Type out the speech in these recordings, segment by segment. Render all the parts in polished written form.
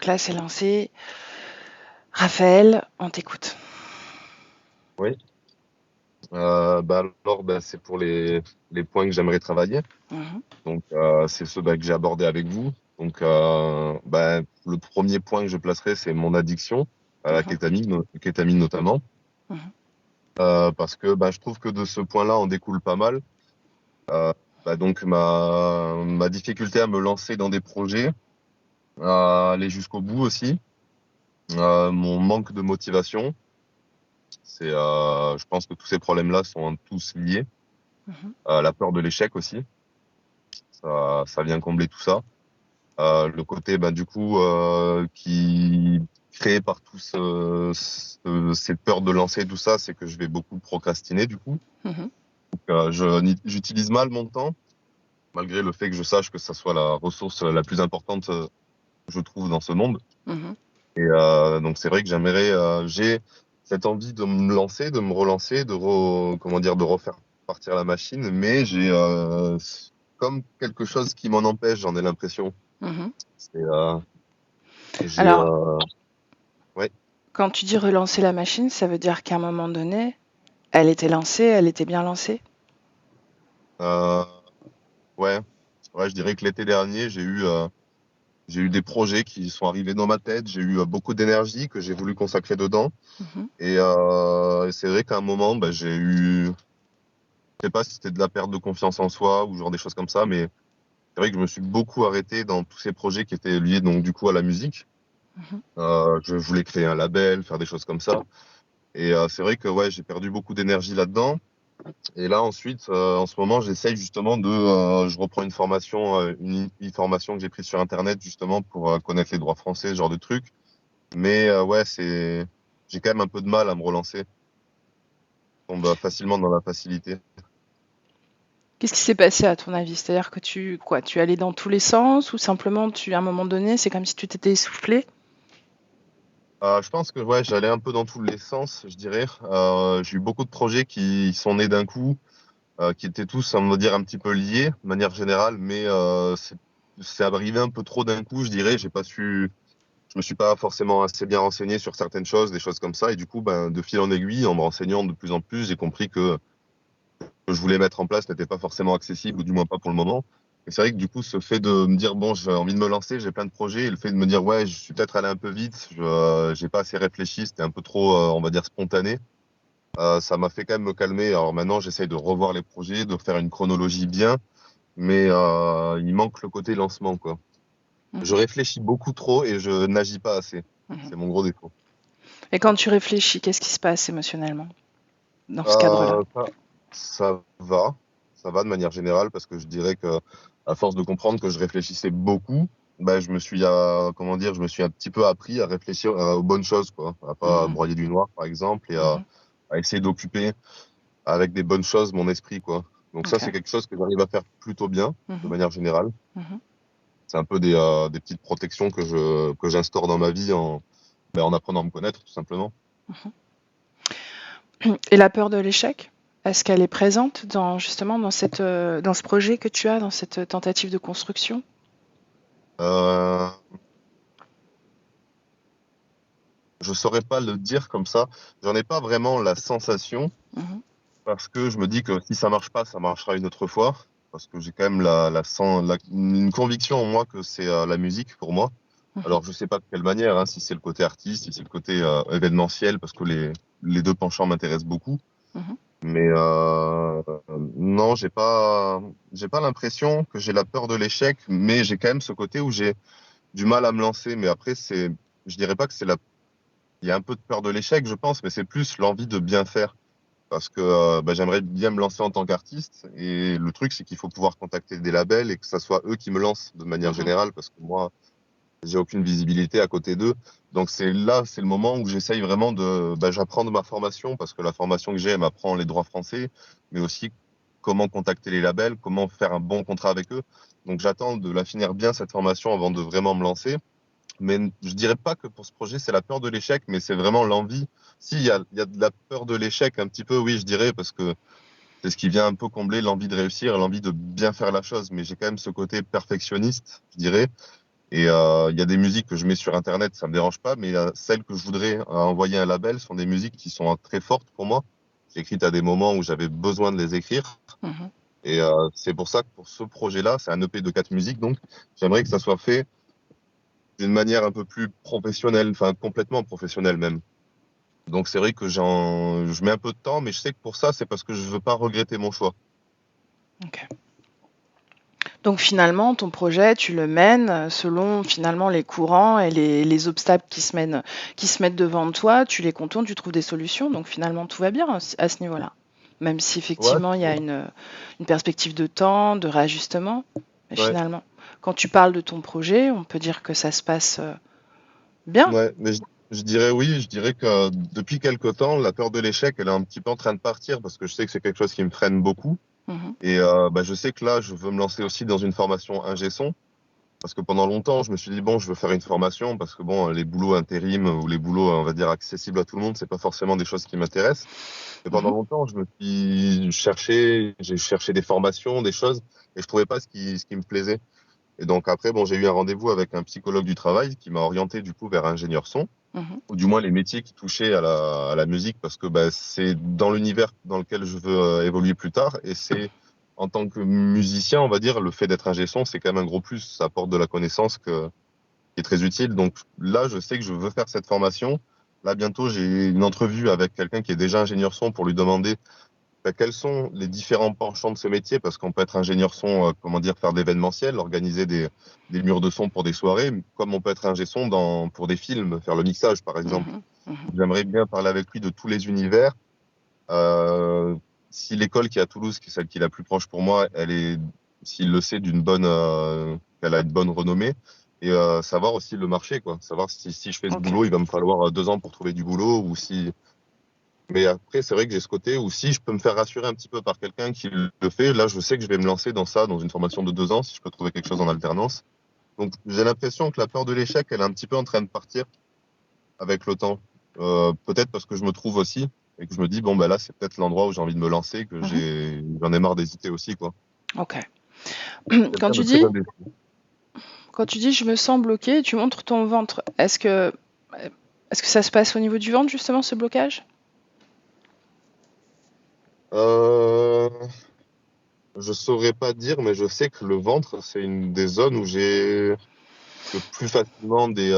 là, c'est lancé. Raphaël, on t'écoute. Oui. C'est pour les points que j'aimerais travailler. Mhm, Donc, c'est ceux que j'ai abordés avec vous. Donc, le premier point que je placerai, c'est mon addiction à la mhm, kétamine, kétamine notamment. mhm, Parce que je trouve que de ce point-là, on découle pas mal. Donc, ma difficulté à me lancer dans des projets, à aller jusqu'au bout aussi, mon manque de motivation, je pense que tous ces problèmes-là sont tous liés. mhm. La peur de l'échec aussi. Ça vient combler tout ça. Le côté, qui créé par cette peur de lancer tout ça, c'est que je vais beaucoup procrastiner du coup. Mhm, J'utilise mal mon temps, malgré le fait que je sache que ça soit la ressource la plus importante, je trouve, dans ce monde. mhm. Donc c'est vrai que j'ai cette envie de me lancer, de me relancer, de refaire partir la machine, mais j'ai comme quelque chose qui m'en empêche, j'en ai l'impression. Mhm. C'est, j'ai, Alors, ouais, quand tu dis relancer la machine, ça veut dire qu'à un moment donné, elle était lancée, elle était bien lancée? euh, ouais, ouais, je dirais que l'été dernier, j'ai eu des projets qui sont arrivés dans ma tête, j'ai eu beaucoup d'énergie que j'ai voulu consacrer dedans, Mhm, et c'est vrai qu'à un moment, je sais pas si c'était de la perte de confiance en soi ou genre des choses comme ça, mais c'est vrai que je me suis beaucoup arrêté dans tous ces projets qui étaient liés donc du coup à la musique. mhm. Je voulais créer un label, faire des choses comme ça. Et c'est vrai que ouais, j'ai perdu beaucoup d'énergie là-dedans. Et là ensuite, en ce moment, j'essaye justement je reprends une formation, une formation que j'ai prise sur Internet justement pour connaître les droits français, ce genre de trucs. Mais j'ai quand même un peu de mal à me relancer. Je tombe facilement dans la facilité. Qu'est-ce qui s'est passé à ton avis? C'est-à-dire que tu allais dans tous les sens ou simplement à un moment donné, c'est comme si tu t'étais essoufflé? Je pense que ouais, j'allais un peu dans tous les sens, je dirais. J'ai eu beaucoup de projets qui sont nés d'un coup, qui étaient tous, on va dire, un petit peu liés de manière générale, mais c'est arrivé un peu trop d'un coup, je dirais. Je me suis pas forcément assez bien renseigné sur certaines choses, des choses comme ça, et du coup, de fil en aiguille, en me renseignant de plus en plus, j'ai compris que je voulais mettre en place n'était pas forcément accessible, ou du moins pas pour le moment. Et c'est vrai que du coup, ce fait de me dire, bon, j'ai envie de me lancer, j'ai plein de projets, et le fait de me dire, ouais, je suis peut-être allé un peu vite, j'ai pas assez réfléchi, c'était un peu trop, on va dire, spontané. Ça m'a fait quand même me calmer. Alors maintenant, j'essaye de revoir les projets, de faire une chronologie bien, mais il manque le côté lancement, quoi. Je Mhm, réfléchis beaucoup trop et je n'agis pas assez. mhm. C'est mon gros défaut. Et quand tu réfléchis, qu'est-ce qui se passe émotionnellement dans ce cadre-là? Euh, ça, ça va, ça va de manière générale parce que je dirais que à force de comprendre que je réfléchissais beaucoup, je me suis un petit peu appris à réfléchir aux bonnes choses, quoi, à pas Mhm, broyer du noir, par exemple, mhm. à essayer d'occuper avec des bonnes choses mon esprit, quoi. Donc ça, Ok. c'est quelque chose que j'arrive à faire plutôt bien, de Mhm, manière générale. mhm, C'est un peu des petites protections que j'instaure dans ma vie en apprenant à me connaître, tout simplement. mhm. Et la peur de l'échec, est-ce qu'elle est présente justement dans ce projet que tu as, dans cette tentative de construction? Euh, je saurais pas le dire comme ça. J'en ai pas vraiment la sensation Mhm, parce que je me dis que si ça marche pas, ça marchera une autre fois. Parce que j'ai quand même une conviction en moi que c'est la musique pour moi. mhm, Alors je sais pas de quelle manière, hein, si c'est le côté artiste, si c'est le côté événementiel, parce que les deux penchants m'intéressent beaucoup. mhm, Mais non, j'ai pas l'impression que j'ai la peur de l'échec, mais j'ai quand même ce côté où j'ai du mal à me lancer. Mais après, je dirais pas que il y a un peu de peur de l'échec, je pense, mais c'est plus l'envie de bien faire. Parce que j'aimerais bien me lancer en tant qu'artiste. Et le truc, c'est qu'il faut pouvoir contacter des labels et que ça soit eux qui me lancent de manière mhm, générale, parce que moi, j'ai aucune visibilité à côté d'eux. Donc c'est le moment où j'essaye vraiment j'apprends de ma formation, parce que la formation que j'ai, elle m'apprend les droits français, mais aussi comment contacter les labels, comment faire un bon contrat avec eux. Donc j'attends de la finir bien, cette formation, avant de vraiment me lancer. Mais je dirais pas que pour ce projet, c'est la peur de l'échec, mais c'est vraiment l'envie. Si, il y a de la peur de l'échec, un petit peu, oui, je dirais, parce que c'est ce qui vient un peu combler l'envie de réussir, l'envie de bien faire la chose. Mais j'ai quand même ce côté perfectionniste, je dirais, Et il y a des musiques que je mets sur Internet, ça me dérange pas, mais celles que je voudrais envoyer à un label sont des musiques qui sont très fortes pour moi. J'ai écrites à des moments où j'avais besoin de les écrire. Mhm. Et c'est pour ça que pour ce projet-là, c'est un EP de 4 musiques, donc j'aimerais que ça soit fait d'une manière un peu plus professionnelle, enfin complètement professionnelle même. Donc c'est vrai que je mets un peu de temps, mais je sais que pour ça, c'est parce que je veux pas regretter mon choix. Ok. Donc finalement, ton projet, tu le mènes selon finalement les courants et les obstacles qui se mettent devant toi, tu les contournes, tu trouves des solutions. Donc finalement, tout va bien à ce niveau-là. Même si Ouais, effectivement, il y a une perspective de temps, de réajustement. Mais ouais, finalement, quand tu parles de ton projet, on peut dire que ça se passe bien. ouais. Mais je dirais oui, je dirais que depuis quelque temps, la peur de l'échec, elle est un petit peu en train de partir parce que je sais que c'est quelque chose qui me freine beaucoup. Mhm, Et bah, je sais que là, je veux me lancer aussi dans une formation ingé son. Parce que pendant longtemps, je me suis dit, bon, je veux faire une formation parce que bon, les boulots intérim ou les boulots, on va dire, accessibles à tout le monde, c'est pas forcément des choses qui m'intéressent. Et pendant mhm. longtemps, j'ai cherché des formations, des choses, et je trouvais pas ce qui me plaisait. Et donc après, bon, j'ai eu un rendez-vous avec un psychologue du travail qui m'a orienté du coup vers ingénieur son, Mhm. ou du moins les métiers qui touchaient à la musique, parce que bah, c'est dans l'univers dans lequel je veux évoluer plus tard, et c'est en tant que musicien, on va dire, le fait d'être ingé son, c'est quand même un gros plus, ça apporte de la connaissance qui est très utile. Donc là, je sais que je veux faire cette formation. Là, bientôt, j'ai une entrevue avec quelqu'un qui est déjà ingénieur son pour lui demander quels sont les différents penchants de ce métier, parce qu'on peut être ingénieur son, comment dire, faire d'événementiel, organiser des murs de son pour des soirées, comme on peut être ingé son pour des films, faire le mixage, par exemple. Mhm, mhm. J'aimerais bien parler avec lui de tous les univers. Euh, Si l'école qui est à Toulouse, qui est celle qui est la plus proche pour moi, s'il le sait, qu'elle a une bonne renommée, et savoir aussi le marché, quoi. Savoir si je fais ce Ok, boulot, il va me falloir 2 ans pour trouver du boulot, ou si. Mais après, c'est vrai que j'ai ce côté où si je peux me faire rassurer un petit peu par quelqu'un qui le fait, là, je sais que je vais me lancer dans ça, dans une formation de 2 ans, si je peux trouver quelque chose en alternance. Donc, j'ai l'impression que la peur de l'échec, elle est un petit peu en train de partir avec le temps. Peut-être parce que je me trouve aussi et que je me dis, bon, bah là, c'est peut-être l'endroit où j'ai envie de me lancer, mhm, j'en ai marre d'hésiter aussi, quoi. ok. Quand Quelqu'un tu de très dis, indécis. quand tu dis je me sens bloqué, tu montres ton ventre. Est-ce que ça se passe au niveau du ventre justement ce blocage? Euh, je saurais pas dire, mais je sais que le ventre, c'est une des zones où j'ai le plus facilement des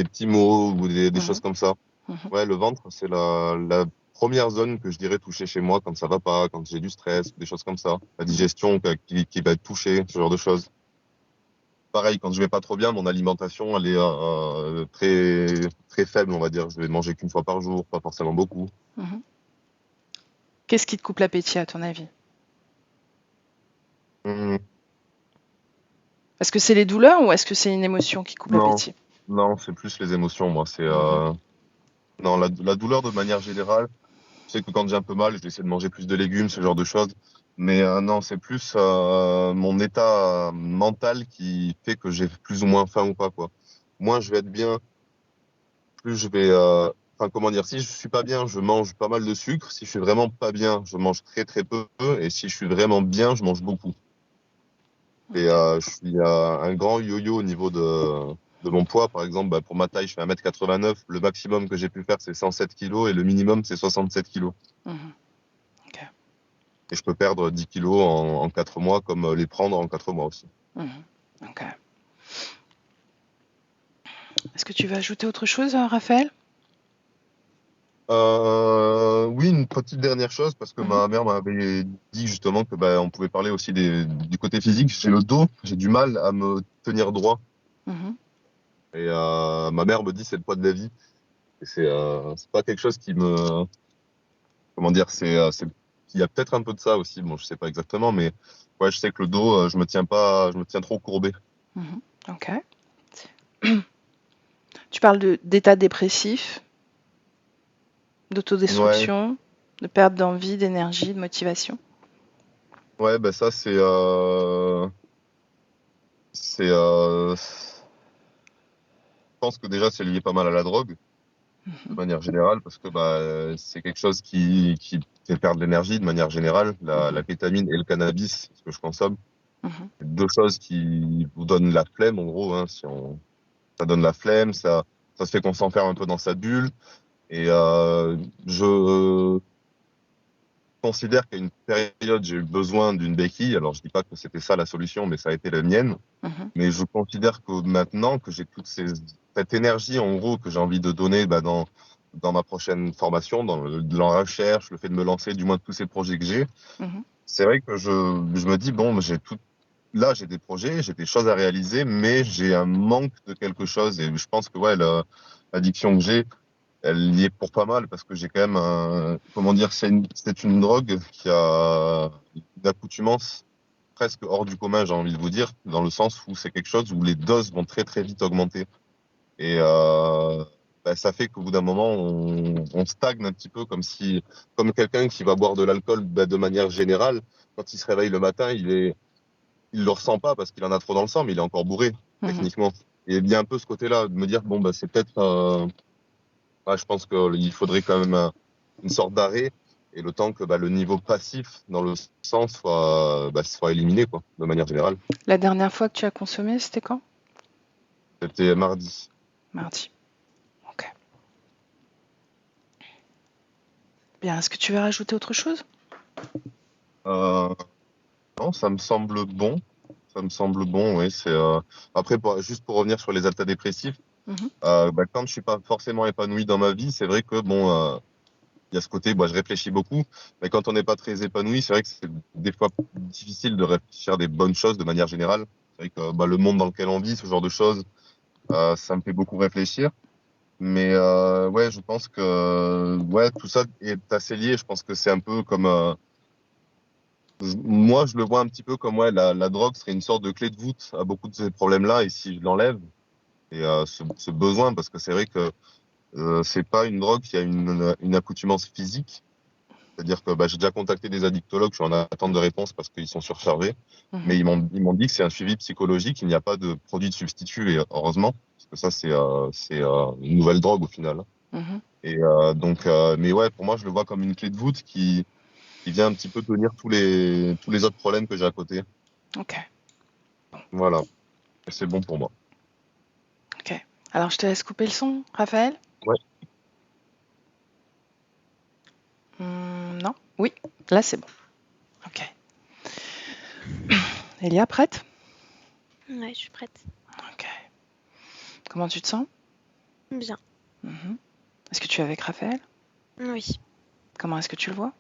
petits maux ou des choses Mhm, comme ça. mhm. Ouais, le ventre, c'est la première zone que je dirais toucher chez moi quand ça va pas, quand j'ai du stress, des choses comme ça. La digestion qui va être touchée, ce genre de choses. Pareil, quand je vais pas trop bien, mon alimentation, elle est très très faible, on va dire. Je vais manger qu'une fois par jour, pas forcément beaucoup. Mhm. Qu'est-ce qui te coupe l'appétit à ton avis? Hum, Est-ce que c'est les douleurs ou est-ce que c'est une émotion qui coupe non, l'appétit? non, c'est plus les émotions, moi. C'est Mhm, non, la douleur de manière générale. Je sais que quand j'ai un peu mal, je vais essayer de manger plus de légumes, ce genre de choses. Mais non, c'est plus mon état mental qui fait que j'ai plus ou moins faim ou pas, quoi. Moins je vais être bien, plus je vais. Enfin, comment dire, si je suis pas bien, je mange pas mal de sucre. Si je suis vraiment pas bien, je mange très très peu. Et si je suis vraiment bien, je mange beaucoup. Et ok. je suis un grand yo-yo au niveau de mon poids. Par exemple, bah, pour ma taille, je fais 1,89 m. Le maximum que j'ai pu faire, c'est 107 kilos et le minimum, c'est 67 kilos. Mhm, ok. Et je peux perdre 10 kilos en 4 mois, comme les prendre en 4 mois aussi. Mhm, ok. Est-ce que tu veux ajouter autre chose, Raphaël? Oui, une petite dernière chose, parce que Mhm, ma mère m'avait dit justement que bah, on pouvait parler aussi du côté physique. J'ai le dos, j'ai du mal à me tenir droit. mhm. Et ma mère me dit c'est le poids de la vie. Et c'est pas quelque chose qui me, comment dire, il y a peut-être un peu de ça aussi. Bon, je sais pas exactement, mais ouais, je sais que le dos, je me tiens pas, je me tiens trop courbé. Mhm, ok. Tu parles d'état dépressif, Ouais, d'autodestruction, de perte d'envie, d'énergie, de motivation. ouais, bah ça je pense que déjà c'est lié pas mal à la drogue de Mhm, manière générale parce que bah c'est quelque chose qui fait perdre l'énergie de manière générale, la mhm, kétamine et le cannabis, ce que je consomme. Mhm. Deux choses qui vous donnent la flemme, en gros, hein, ça donne la flemme, ça se fait qu'on s'enferme un peu dans sa bulle. Et je considère qu'à une période, j'ai eu besoin d'une béquille. Alors, je dis pas que c'était ça la solution, mais ça a été la mienne. Mhm. Mais je considère que maintenant que j'ai cette énergie, en gros, que j'ai envie de donner dans ma prochaine formation, dans la recherche, le fait de me lancer, du moins de tous ces projets que j'ai, Mhm. c'est vrai que je me dis, bon, là, j'ai des projets, j'ai des choses à réaliser, mais j'ai un manque de quelque chose. Et je pense que, ouais, l'addiction que j'ai, elle y est pour pas mal parce que j'ai quand même comment dire, c'est une drogue qui a une accoutumance presque hors du commun, j'ai envie de vous dire, dans le sens où c'est quelque chose où les doses vont très très vite augmenter. Et bah, ça fait qu'au bout d'un moment, on stagne un petit peu comme quelqu'un qui va boire de l'alcool bah, de manière générale, quand il se réveille le matin, il le ressent pas parce qu'il en a trop dans le sang, mais il est encore bourré, Mhm. techniquement. Et il y a un peu ce côté-là, de me dire, bon, bah, c'est peut-être, je pense qu'il faudrait quand même une sorte d'arrêt et le temps que bah, le niveau passif dans le sang soit éliminé, quoi, de manière générale. La dernière fois que tu as consommé, c'était quand? C'était mardi. Mardi. Ok. Bien, est-ce que tu veux rajouter autre chose? Euh, non, ça me semble bon. Ça me semble bon, oui. Après, juste pour revenir sur les antidepressifs, Mhm. bah, quand je suis pas forcément épanoui dans ma vie, c'est vrai que bon, il y a ce côté, je réfléchis beaucoup, mais quand on n'est pas très épanoui, c'est vrai que c'est des fois difficile de réfléchir des bonnes choses de manière générale. C'est vrai que bah, le monde dans lequel on vit, ce genre de choses, ça me fait beaucoup réfléchir. Mais ouais, je pense que ouais, tout ça est assez lié. Je pense que c'est un peu comme moi, je le vois un petit peu comme ouais, la drogue serait une sorte de clé de voûte à beaucoup de ces problèmes-là. Et si je l'enlève, et ce besoin, parce que c'est vrai que c'est pas une drogue qui a une accoutumance physique. C'est-à-dire que bah, j'ai déjà contacté des addictologues, je suis en attente de réponse parce qu'ils sont surchargés. Mais Mhm. ils m'ont dit que c'est un suivi psychologique, il n'y a pas de produit de substitut, et heureusement, parce que ça, c'est une nouvelle drogue au final. Mhm. Et donc, mais ouais, pour moi, je le vois comme une clé de voûte qui vient un petit peu tenir tous les autres problèmes que j'ai à côté. Ok. Voilà, et c'est bon pour moi. Ok. Alors, je te laisse couper le son, Raphaël? Ouais. Non? Oui, là, c'est bon. Ok. Elia, prête? Ouais, je suis prête. Ok. Comment tu te sens? Bien. Mhm. Est-ce que tu es avec Raphaël? Oui. Comment est-ce que tu le vois?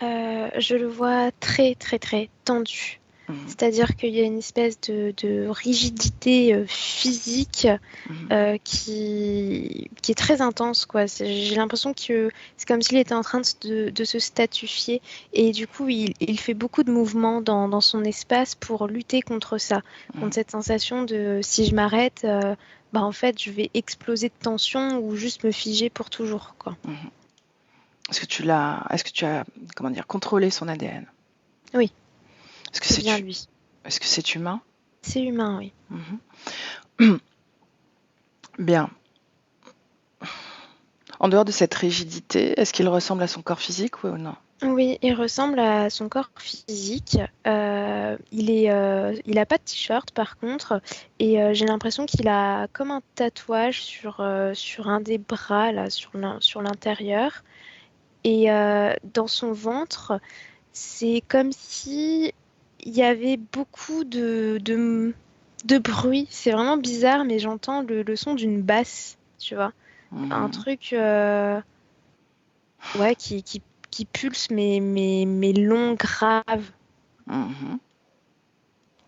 Je le vois très, très, très tendu. Mhm. C'est-à-dire qu'il y a une espèce de rigidité physique Mhm. qui est très intense, quoi. J'ai l'impression que c'est comme s'il était en train de se statifier. Et du coup, il fait beaucoup de mouvements dans son espace pour lutter contre ça, contre Mhm. cette sensation de si je m'arrête, bah, en fait, je vais exploser de tension ou juste me figer pour toujours, quoi. Mhm. Est-ce que tu as, comment dire, contrôlé son ADN? Oui, Est-ce que c'est bien c'est, lui. est-ce que c'est humain? C'est humain, oui. Mhm. Bien. En dehors de cette rigidité, est-ce qu'il ressemble à son corps physique, oui ou non? Oui, il ressemble à son corps physique. Il a pas de t-shirt par contre, et j'ai l'impression qu'il a comme un tatouage sur un des bras là, sur l'intérieur. Et dans son ventre, c'est comme si il y avait beaucoup de bruit. C'est vraiment bizarre, mais j'entends le son d'une basse, tu vois, un Mhm. truc. Ouais, qui pulse mais long, grave. Mhm.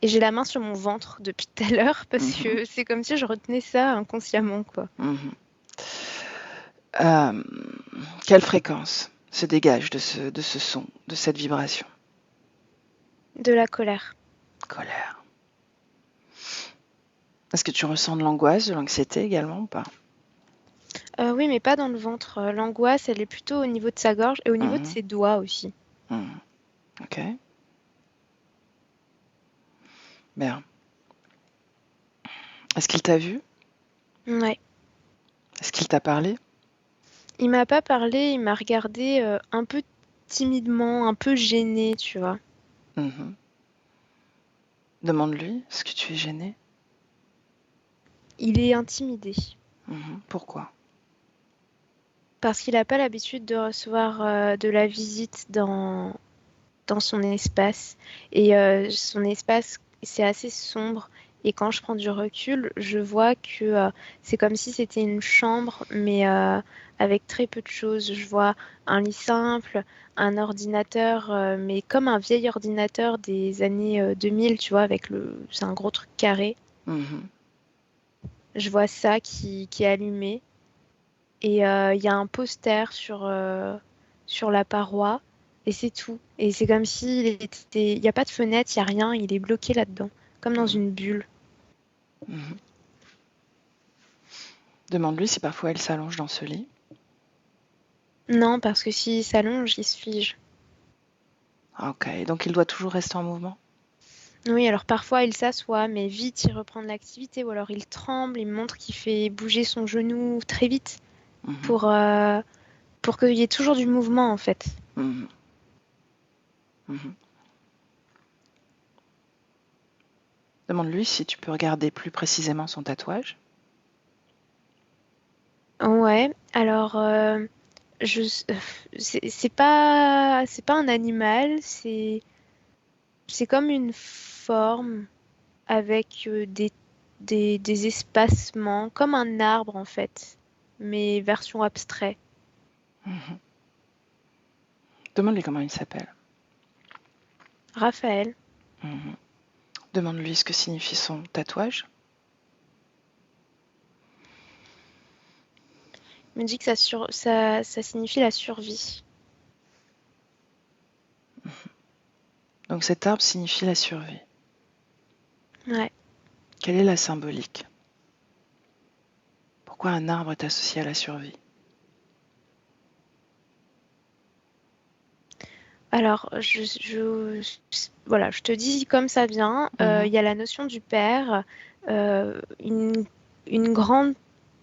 Et j'ai la main sur mon ventre depuis tout à l'heure parce Mhm. que c'est comme si je retenais ça inconsciemment, quoi. Mhm. Euh, Quelle fréquence se dégage de ce son, de cette vibration? De la colère. Colère. Est-ce que tu ressens de l'angoisse, de l'anxiété également ou pas? Oui, mais pas dans le ventre. L'angoisse, elle est plutôt au niveau de sa gorge et au niveau de Mhm. ses doigts aussi. Mhm. Ok, bien. Est-ce qu'il t'a vu? Ouais. Est-ce qu'il t'a parlé? Il m'a pas parlé, il m'a regardé un peu timidement, un peu gêné, tu vois. Mhm. Demande-lui, est-ce que tu es gêné? Il est intimidé Pourquoi? parce qu'il n'a pas l'habitude de recevoir de la visite dans son espace. Et son espace, c'est assez sombre. Et quand je prends du recul, je vois que c'est comme si c'était une chambre, mais avec très peu de choses. Je vois un lit simple, un ordinateur, mais comme un vieil ordinateur des années 2000, tu vois, c'est un gros truc carré. Mhm. Je vois ça qui est allumé. Et il y a un poster sur la paroi. Et c'est tout. Et c'est comme s'il était. Il n'y a pas de fenêtre, il n'y a rien, il est bloqué là-dedans. Comme dans une bulle. Mhm. Demande-lui si parfois elle s'allonge dans ce lit. Non, parce que s'il s'allonge, il se fige. Ok, donc il doit toujours rester en mouvement. Oui, alors parfois il s'assoit, mais vite il reprend de l'activité. Ou alors il tremble, il montre qu'il fait bouger son genou très vite Mhm. pour qu'il y ait toujours du mouvement en fait. Mhm. Mhm. Demande-lui si tu peux regarder plus précisément son tatouage. Ouais, alors je c'est pas un animal, c'est comme une forme avec des espacements, comme un arbre en fait, mais version abstrait. Mhm. Demande-lui comment il s'appelle. Raphaël Mhm. Demande-lui ce que signifie son tatouage. me dit que ça signifie la survie. Donc cet arbre signifie la survie. Ouais. Quelle est la symbolique? Pourquoi un arbre est associé à la survie? Alors, voilà, je te dis comme ça vient. Mhm. Il y a la notion du père, euh, une, une grande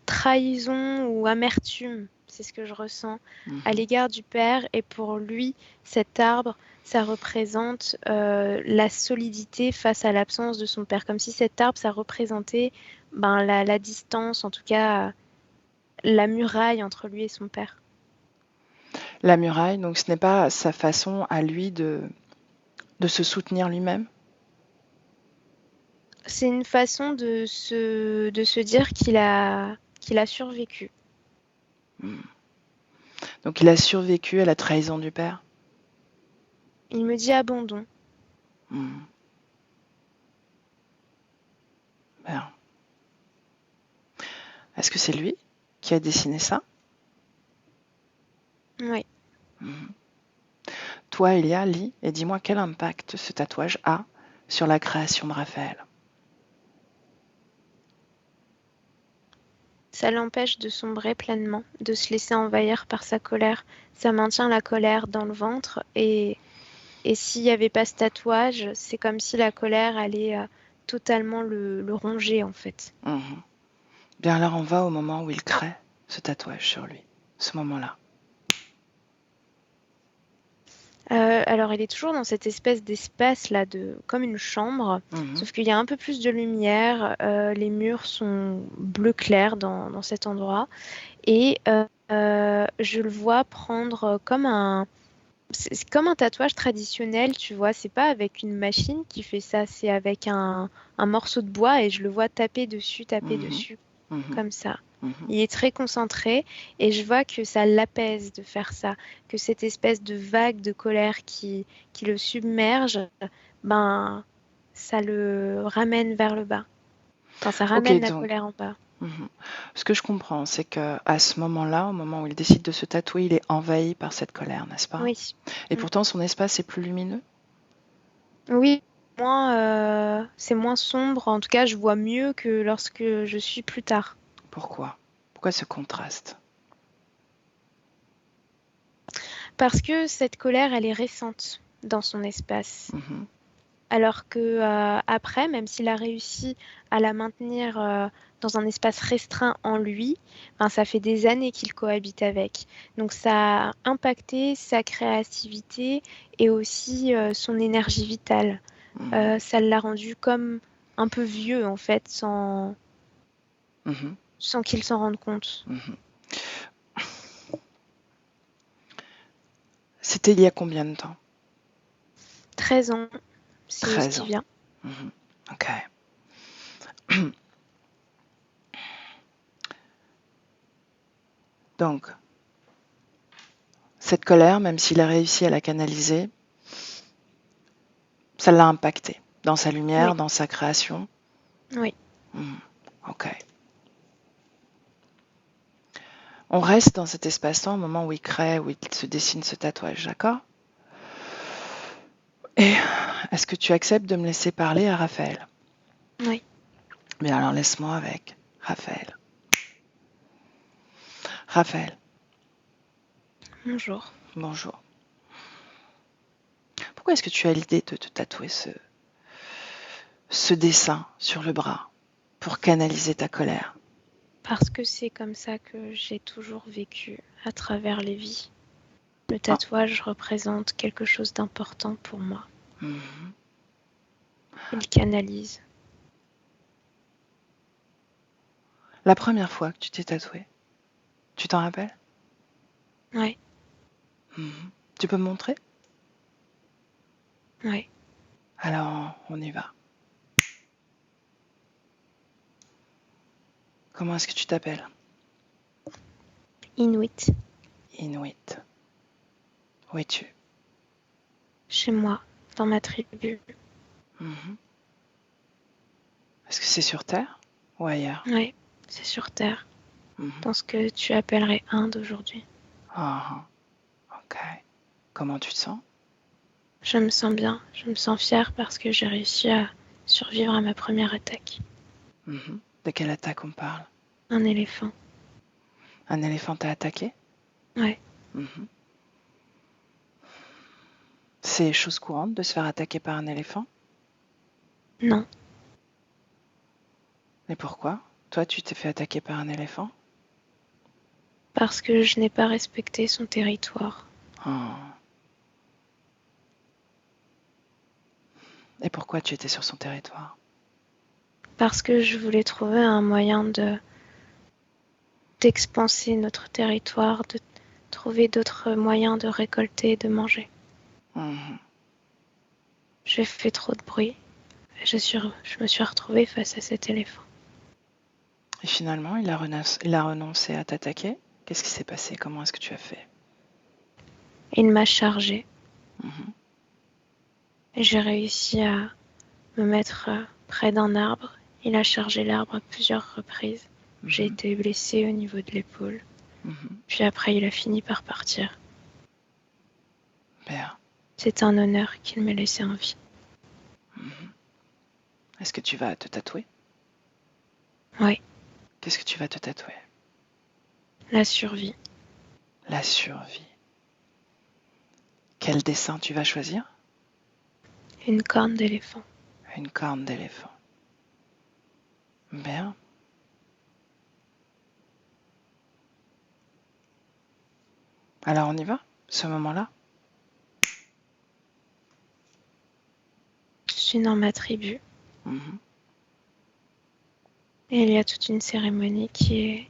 trahison ou amertume, c'est ce que je ressens à Mhm. l'égard du père. Et pour lui, cet arbre, ça représente la solidité face à l'absence de son père. Comme si cet arbre, ça représentait la distance, en tout cas la muraille entre lui et son père. La muraille, donc ce n'est pas sa façon à lui de se soutenir lui-même. C'est une façon de se dire qu'il a survécu. Mhm. Donc il a survécu à la trahison du père. Il me dit abandon. Mhm. Bien. Est-ce que c'est lui qui a dessiné ça? Oui. Mhm. Toi, Elia, lis et dis-moi quel impact ce tatouage a sur la création de Raphaël. Ça l'empêche de sombrer pleinement, de se laisser envahir par sa colère. Ça maintient la colère dans le ventre et s'il n'y avait pas ce tatouage, c'est comme si la colère allait totalement le ronger en fait. Mhm. Bien alors on va au moment où il crée ce tatouage sur lui, ce moment-là. Alors il est toujours dans cette espèce d'espace là, comme une chambre, Mhm. sauf qu'il y a un peu plus de lumière. Les murs sont bleu clair dans cet endroit. Et je le vois prendre comme c'est comme un tatouage traditionnel, tu vois. C'est pas avec une machine qui fait ça, c'est avec un morceau de bois et je le vois taper Mhm. dessus, Mhm. comme ça. Mhm. Il est très concentré et je vois que ça l'apaise de faire ça, que cette espèce de vague de colère qui le submerge, ben, ça le ramène vers le bas. Enfin, ça Ok, ramène la donc colère en bas. ce que je comprends, c'est que à ce moment-là, au moment où il décide de se tatouer, il est envahi par cette colère, n'est-ce pas? Oui. Et Mm. pourtant, son espace est plus lumineux. Oui, c'est moins sombre. En tout cas, je vois mieux que lorsque je suis plus tard. Pourquoi? Pourquoi ce contraste? Parce que cette colère, elle est récente dans son espace. Mhm. Alors que après, même s'il a réussi à la maintenir dans un espace restreint en lui, ben, ça fait des années qu'il cohabite avec. Donc ça a impacté sa créativité et aussi son énergie vitale. Mhm. Ça l'a rendu comme un peu vieux, en fait, Mhm. sans qu'il s'en rende compte. Mhm. C'était il y a combien de temps? 13 ans, c'est ce 13 qui ans. vient. Mhm. Ok. Donc, cette colère, même s'il a réussi à la canaliser, ça l'a impacté dans sa Oui, lumière, dans sa création. oui, Mhm. Ok. On reste dans cet espace-temps au moment où il crée, où il se dessine ce tatouage, d'accord? Et est-ce que tu acceptes de me laisser parler à Raphaël? oui. Bien alors laisse-moi avec Raphaël. Raphaël, Bonjour. bonjour. Pourquoi est-ce que tu as l'idée de te tatouer ce dessin sur le bras pour canaliser ta colère? Parce que c'est comme ça que j'ai toujours vécu à travers les vies. Le Ah, tatouage représente quelque chose d'important pour moi. mhm. Il canalise. La première fois que tu t'es tatoué, tu t'en rappelles? Oui, Mhm. Tu peux me montrer? oui. Alors, on y va. Comment est-ce que tu t'appelles? Inuit. Inuit. Où es-tu? Chez moi, dans ma tribu. Mhm. Est-ce que c'est sur Terre ou ailleurs? Oui, c'est sur Terre, Mhm. dans ce que tu appellerais Inde aujourd'hui. Ah, ok. Comment tu te sens? Je me sens bien, je me sens fière parce que j'ai réussi à survivre à ma première attaque. Mhm. De quelle attaque on parle? Un éléphant. Un éléphant t'a attaqué? Ouais, Mhm. C'est chose courante de se faire attaquer par un éléphant? non, Et pourquoi? Toi, tu t'es fait attaquer par un éléphant? parce que je n'ai pas respecté son territoire. Ah. Et pourquoi tu étais sur son territoire? Parce que je voulais trouver un moyen d'expanser notre territoire, de trouver d'autres moyens de récolter et de manger. Mhm. J'ai fait trop de bruit. Je me suis retrouvée face à cet éléphant. Et finalement, il a renoncé à t'attaquer? Qu'est-ce qui s'est passé? Comment est-ce que tu as fait? Il m'a chargée Mhm. et j'ai réussi à me mettre près d'un arbre. Il a chargé l'arbre à plusieurs reprises. J'ai Mhm. été blessée au niveau de l'épaule. Mhm. Puis après, il a fini par partir. Bien. C'est un honneur qu'il m'ait laissé en vie. Mhm. Est-ce que tu vas te tatouer? Oui, Qu'est-ce que tu vas te tatouer? la survie. La survie. Quel dessin tu vas choisir? Une corne d'éléphant. Une corne d'éléphant. Bien. Alors on y va? Ce moment-là? Je suis dans ma tribu Mhm. et il y a toute une cérémonie qui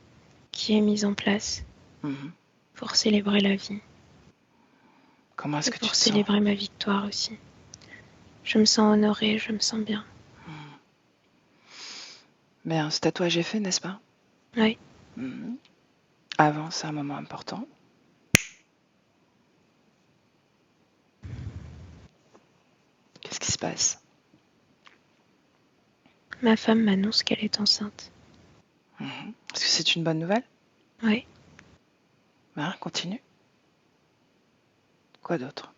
est mise en place Mhm. pour célébrer la vie Comment est-ce et que tu pour te sens? célébrer ma victoire aussi. Je me sens honorée, je me sens bien. Mhm. Bien, ce tatouage est fait, n'est-ce pas? Oui, Mhm. Avant, c'est un moment important. Qu'est-ce qui se passe? ma femme m'annonce qu'elle est enceinte. Mhm. Est-ce que c'est une bonne nouvelle? Oui, Hein, continue. Quoi d'autre?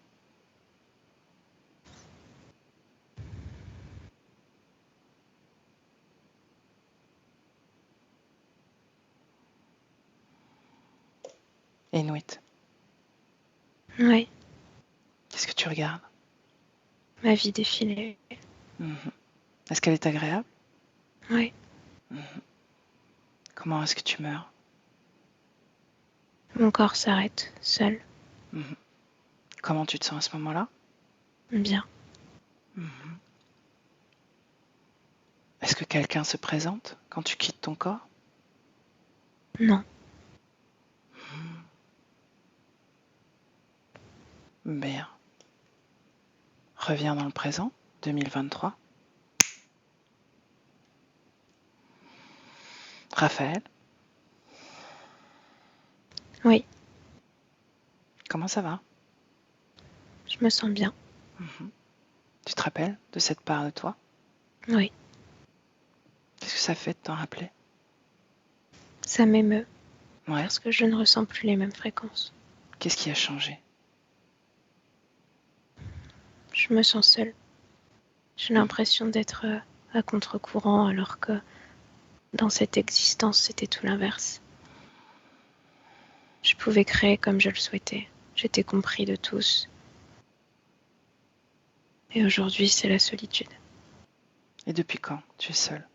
Inuit. oui, Qu'est-ce que tu regardes? ma vie défilée. Mhm. Est-ce qu'elle est agréable? Oui, Mhm. Comment est-ce que tu meurs? mon corps s'arrête, seul, Mhm. Comment tu te sens à ce moment-là? bien. Mhm. Est-ce que quelqu'un se présente quand tu quittes ton corps? Non. Bien. Reviens dans le présent, 2023. Raphaël, Oui, comment ça va? je me sens bien. Tu te rappelles de cette part de toi? Oui, Qu'est-ce que ça fait de t'en rappeler? ça m'émeut Ouais. parce que je ne ressens plus les mêmes fréquences. Qu'est-ce qui a changé? Je me sens seule. J'ai l'impression d'être à contre-courant alors que dans cette existence, c'était tout l'inverse. Je pouvais créer comme je le souhaitais. J'étais compris de tous. Et aujourd'hui, c'est la solitude. Et depuis quand tu es seule?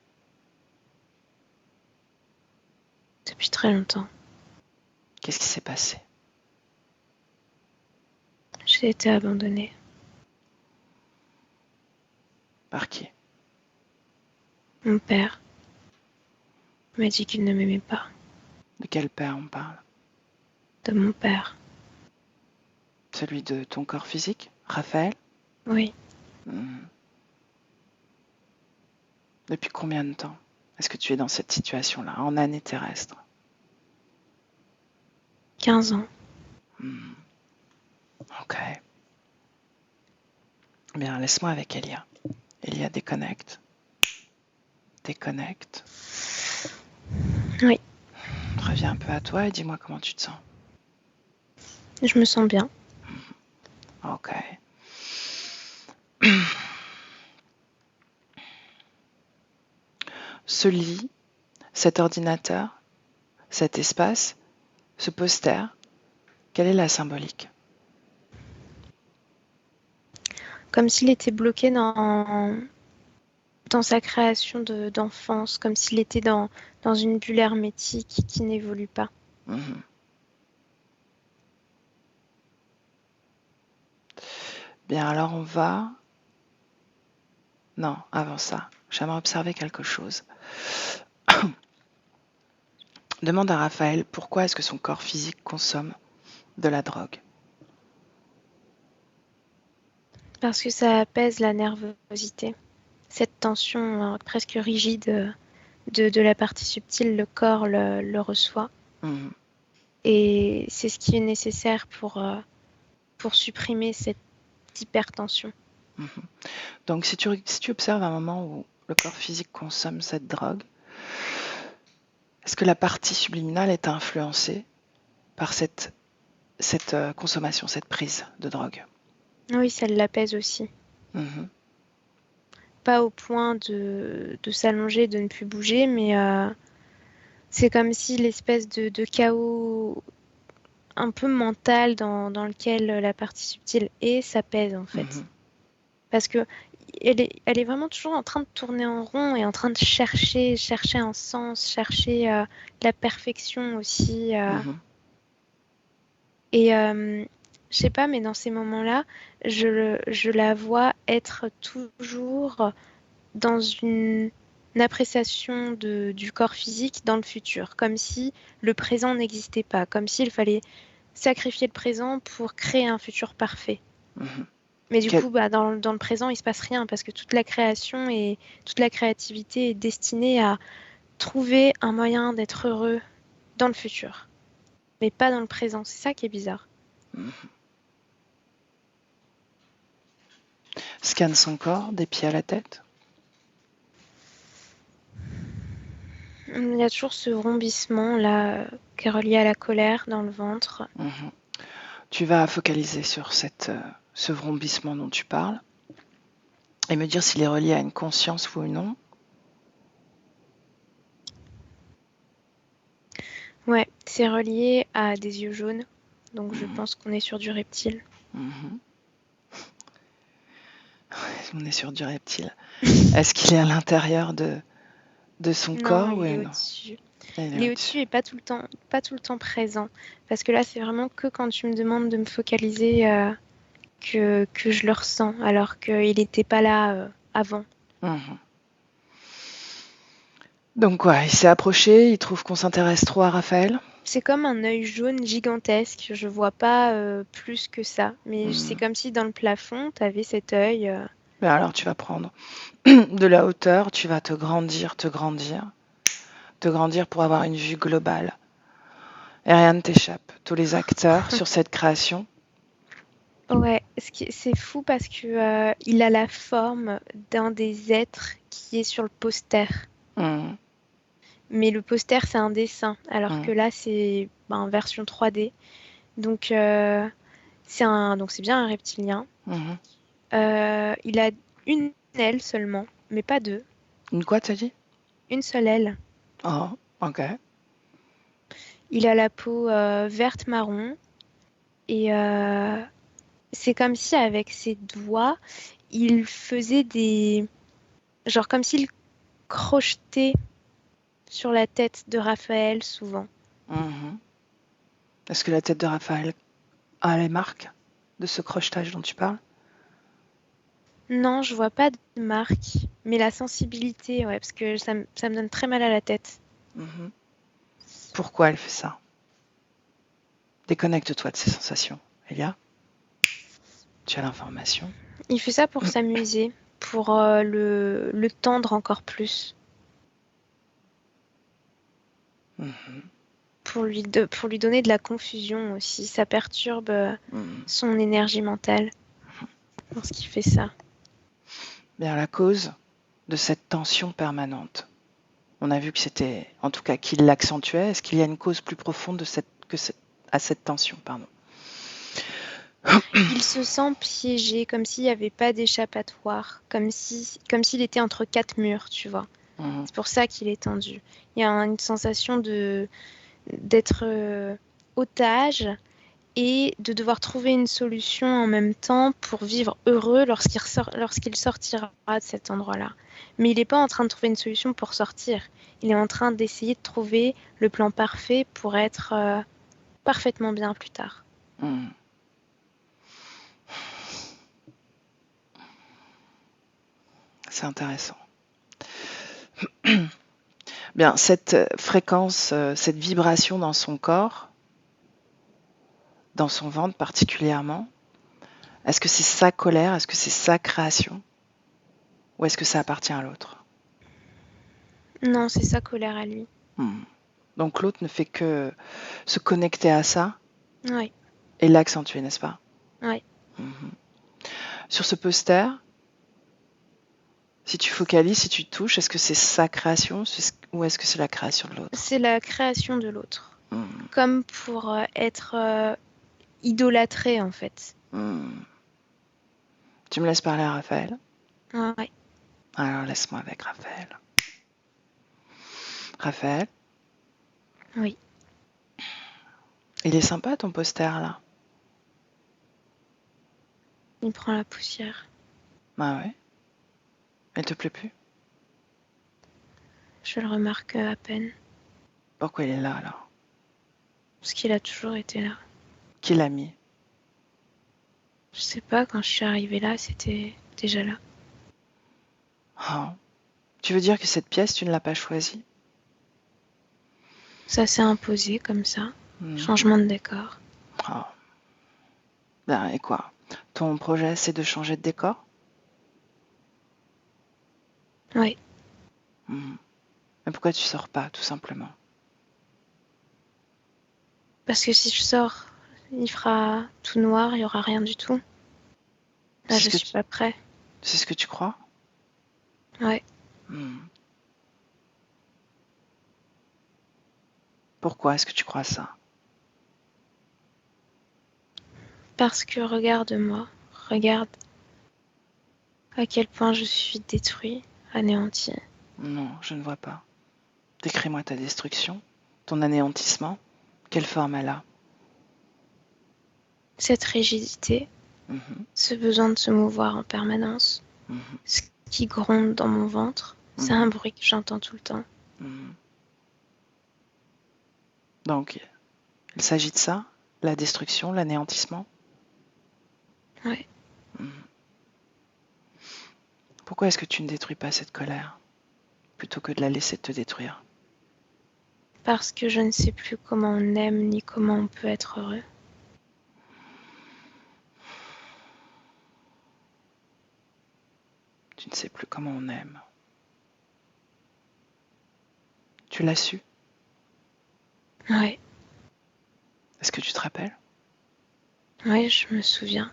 Depuis très longtemps, Qu'est-ce qui s'est passé? j'ai été abandonnée. Par qui? Mon père m'a dit qu'il ne m'aimait pas. De quel père on parle? De mon père. Celui de ton corps physique, Raphaël? Oui, Depuis combien de temps est-ce que tu es dans cette situation-là, en année terrestre? 15 ans. Ok. Bien, laisse-moi avec Elia. Elia, déconnecte. Déconnecte. Oui, Reviens un peu à toi et dis-moi comment tu te sens. je me sens bien. Ok. Ce lit, cet ordinateur, cet espace, ce poster, quelle est la symbolique? Comme s'il était bloqué dans sa création d'enfance, comme s'il était dans une bulle hermétique qui n'évolue pas. Mhm. Bien, alors on va... Non, avant ça, j'aimerais observer quelque chose. Demande à Raphaël pourquoi est-ce que son corps physique consomme de la drogue. Parce que ça apaise la nervosité. Cette tension presque rigide de la partie subtile, le corps le reçoit. Mhm. Et c'est ce qui est nécessaire pour supprimer cette hypertension. Mhm. Donc si tu observes un moment où le corps physique consomme cette drogue, est-ce que la partie subliminale est influencée par cette consommation, cette prise de drogue? Oui, ça l'apaise aussi. Mhm. Pas au point de s'allonger, de ne plus bouger, mais c'est comme si l'espèce de chaos un peu mental dans lequel la partie subtile est s'apaise en fait. Mhm. Parce que elle est vraiment toujours en train de tourner en rond et en train de chercher un sens, chercher la perfection aussi. Mhm. Et je sais pas, mais dans ces moments-là, je la vois être toujours dans une appréciation du corps physique dans le futur, comme si le présent n'existait pas, comme s'il fallait sacrifier le présent pour créer un futur parfait. Mhm. Mais du Quel- coup, dans le présent, il se passe rien parce que toute la création et toute la créativité est destinée à trouver un moyen d'être heureux dans le futur, mais pas dans le présent. C'est ça qui est bizarre. Scanne son corps, des pieds à la tête. Il y a toujours ce rombissement là qui est relié à la colère dans le ventre. Mhm. Tu vas focaliser sur ce vrombissement dont tu parles et me dire s'il est relié à une conscience ou non. Ouais, c'est relié à des yeux jaunes, donc je pense qu'on est sur du reptile. Mhm. On est sur du reptile. Est-ce qu'il est à l'intérieur de son Non, corps ou il est non? au-dessus. Il Il est est au-dessus. au-dessus et pas tout le temps présent. Parce que là, c'est vraiment que quand tu me demandes de me focaliser que je le ressens, alors qu'il n'était pas là avant. Mhm. Donc quoi, il s'est approché, il trouve qu'on s'intéresse trop à Raphaël. C'est comme un œil jaune gigantesque. Je vois pas plus que ça. Mais c'est Hmm. comme si dans le plafond, t'avais cet œil. Mais alors tu vas prendre de la hauteur, tu vas te grandir, te grandir pour avoir une vue globale. Et rien ne t'échappe. Tous les acteurs sur cette création. Ouais, c'est fou parce que il a la forme d'un des êtres qui est sur le poster. Hmm, Mais le poster, c'est un dessin, alors hmm, que là, c'est en version 3D. Donc, donc c'est bien un reptilien. hmm. Il a une aile seulement, mais pas deux. Une quoi, t'as dit? Une seule aile. Oh, ok. Il a la peau verte marron et c'est comme si avec ses doigts, il faisait des... Genre comme s'il crochetait sur la tête de Raphaël souvent. Mhm. Est-ce que la tête de Raphaël a les marques de ce crochetage dont tu parles? Non, je vois pas de marque, mais la sensibilité, ouais, parce que ça me donne très mal à la tête. Mhm. Pourquoi elle fait ça? Déconnecte-toi de ces sensations. Elia, tu as l'information. Il fait ça pour s'amuser, pour le tendre encore plus, Mhm. pour lui donner de la confusion aussi. Ça perturbe Mhm. son énergie mentale lorsqu'il fait ça. Bien, la cause de cette tension permanente. On a vu que c'était, en tout cas, qu'il l'accentuait. Est-ce qu'il y a une cause plus profonde à cette tension, pardon? Il se sent piégé, comme s'il n'y avait pas d'échappatoire, comme s'il était entre quatre murs, tu vois. Mhm. C'est pour ça qu'il est tendu. Il y a une sensation d'être otage et de devoir trouver une solution en même temps pour vivre heureux lorsqu'il sortira de cet endroit-là. Mais il n'est pas en train de trouver une solution pour sortir. Il est en train d'essayer de trouver le plan parfait pour être parfaitement bien plus tard. Mhm. C'est intéressant. Bien, cette fréquence, cette vibration dans son corps, dans son ventre particulièrement, est-ce que c'est sa colère? Est-ce que c'est sa création? Ou est-ce que ça appartient à l'autre? Non, c'est sa colère à lui. Hmm. Donc l'autre ne fait que se connecter à ça Oui, et l'accentuer, n'est-ce pas? oui. Mhm. Sur ce poster, si tu focalises, si tu touches, est-ce que c'est sa création ou est-ce que c'est la création de l'autre? C'est la création de l'autre. Hmm. Comme pour être idolâtré, en fait. Hmm. Tu me laisses parler à Raphaël? Ouais. Alors laisse-moi avec Raphaël. Raphaël, Oui, il est sympa ton poster là. il prend la poussière. Ah ouais? Il te plaît plus? Je le remarque à peine. Pourquoi il est là alors? Parce qu'il a toujours été là. Qui l'a mis? Je sais pas, quand je suis arrivée là, c'était déjà là. Oh. Tu veux dire que cette pièce, tu ne l'as pas choisie? Ça s'est imposé comme ça. Mhm. Changement de décor. Oh. Ben, et quoi? Ton projet, c'est de changer de décor? Oui, Mhm. Mais pourquoi tu sors pas, tout simplement? parce que si je sors, il fera tout noir, il y aura rien du tout. Là, C'est je ce que suis tu, pas prêt. c'est ce que tu crois? Ouais, Mhm. Pourquoi est-ce que tu crois ça? parce que regarde-moi, regarde à quel point je suis détruit, anéanti. Non, je ne vois pas. Décris-moi ta destruction, ton anéantissement. Quelle forme elle a? Cette rigidité, Mhm. ce besoin de se mouvoir en permanence, Mhm. ce qui gronde dans mon ventre, c'est un Mhm. bruit que j'entends tout le temps. Mhm. Donc, il s'agit de ça? La destruction, l'anéantissement? Ouais, Mhm. Pourquoi est-ce que tu ne détruis pas cette colère? plutôt que de la laisser te détruire? Parce que je ne sais plus comment on aime ni comment on peut être heureux. Tu ne sais plus comment on aime. Tu l'as su? Ouais, Est-ce que tu te rappelles? ouais, je me souviens.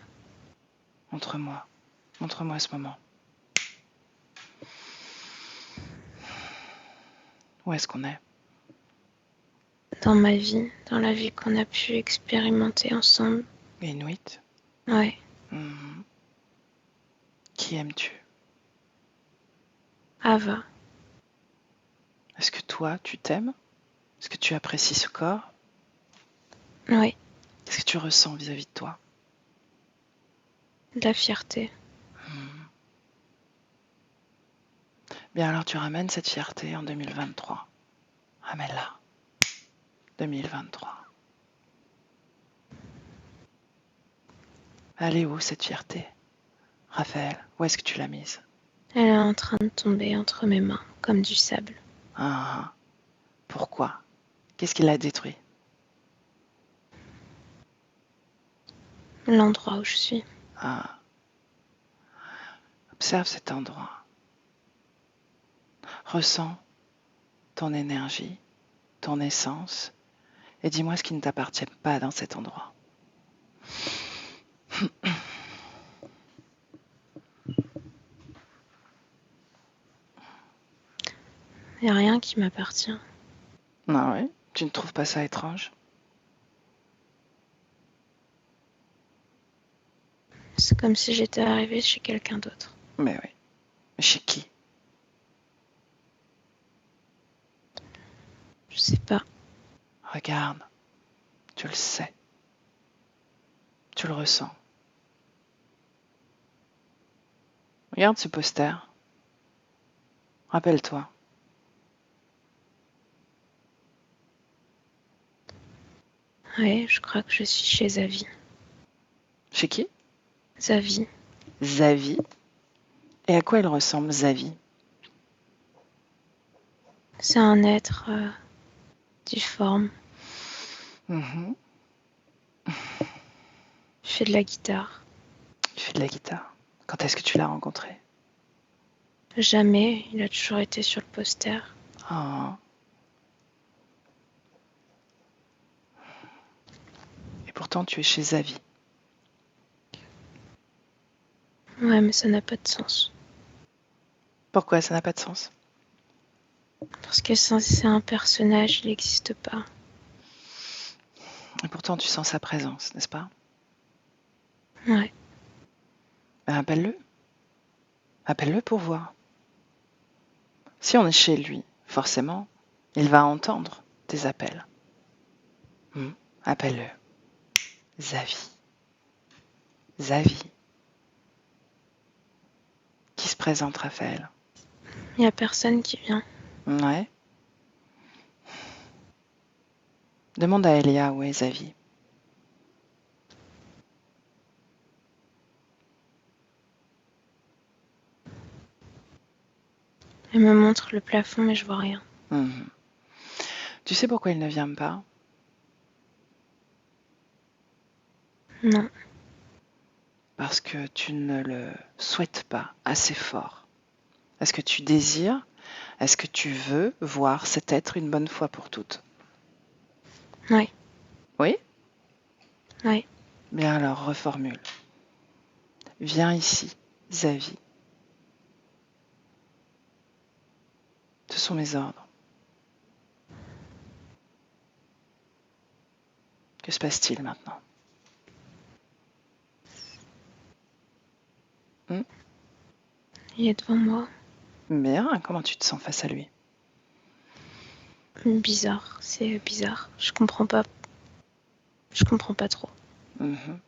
Montre-moi. Montre-moi ce moment. Où est-ce qu'on est? Dans ma vie, dans la vie qu'on a pu expérimenter ensemble. Inuit? Ouais, Mhm. Qui aimes-tu? Ava. Est-ce que toi, tu t'aimes? Est-ce que tu apprécies ce corps? Ouais, Qu'est-ce que tu ressens vis-à-vis de toi? de la fierté. Mhm. Bien alors tu ramènes cette fierté en 2023. Ramène-la. 2023. Elle est où cette fierté? Raphaël, où est-ce que tu l'as mise? Elle est en train de tomber entre mes mains, comme du sable. Ah, pourquoi? Qu'est-ce qui l'a détruit? L'endroit où je suis. Ah, observe cet endroit. Ressens ton énergie, ton essence, et dis-moi ce qui ne t'appartient pas dans cet endroit. Il n'y a rien qui m'appartient. Ah oui? Tu ne trouves pas ça étrange? C'est comme si j'étais arrivée chez quelqu'un d'autre. Mais oui. Mais chez qui? Je sais pas. Regarde, tu le sais, tu le ressens. Regarde ce poster. Rappelle-toi. Ouais, je crois que je suis chez Zavi. Chez qui? Zavi. Zavi. Et à quoi il ressemble, Zavi? C'est un être difforme. Mhm. Il fait de la guitare. Il fait de la guitare. Quand est-ce que tu l'as rencontré? Jamais, il a toujours été sur le poster. Oh. Et pourtant, tu es chez Zavi. Ouais, mais ça n'a pas de sens. Pourquoi ça n'a pas de sens? Parce que c'est un personnage, il n'existe pas. Et pourtant, tu sens sa présence, n'est-ce pas? Ouais, Ben, appelle-le. Appelle-le pour voir. Si on est chez lui, forcément, il va entendre tes appels. Appelle-le. Zavi. Zavi. Qui se présente, Raphaël? il n'y a personne qui vient. Ouais. Demande à Elia où est Zavi. Elle me montre le plafond, mais je vois rien. Mhm. Tu sais pourquoi il ne vient pas? Non, Parce que tu ne le souhaites pas assez fort. Est-ce que tu désires, est-ce que tu veux voir cet être une bonne fois pour toutes? ouais, Oui? ouais. Bien alors, reformule. Viens ici, Zavi. Ce sont mes ordres. Que se passe-t-il maintenant? Il est devant moi. Bien, comment tu te sens face à lui? Bizarre, c'est bizarre. Je comprends pas. Je comprends pas trop. Mhm.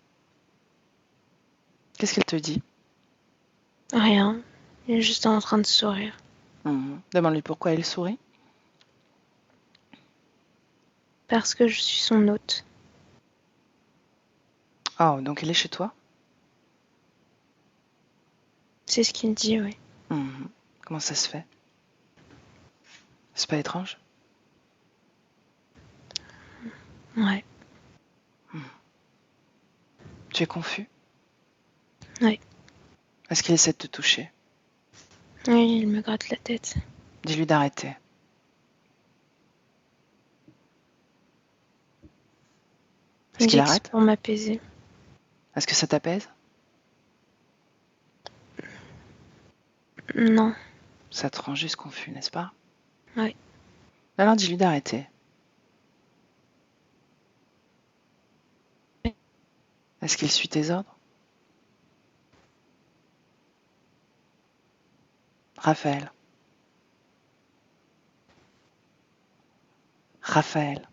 Qu'est-ce qu'elle te dit? Rien. Il est juste en train de sourire. Demande-lui pourquoi elle sourit. Parce que je suis son hôte. Oh, donc elle est chez toi? C'est ce qu'il dit, oui. Comment ça se fait? C'est pas étrange? Ouais. Tu es confus? Ouais. Est-ce qu'il essaie de te toucher? Oui, il me gratte la tête. Dis-lui d'arrêter. Est-ce Il qu'il dit que c'est arrête? pour m'apaiser. Est-ce que ça t'apaise? Non. Ça te rend juste confus, n'est-ce pas? Ouais. Alors dis-lui d'arrêter. Est-ce qu'il suit tes ordres? Raphaël. Raphaël.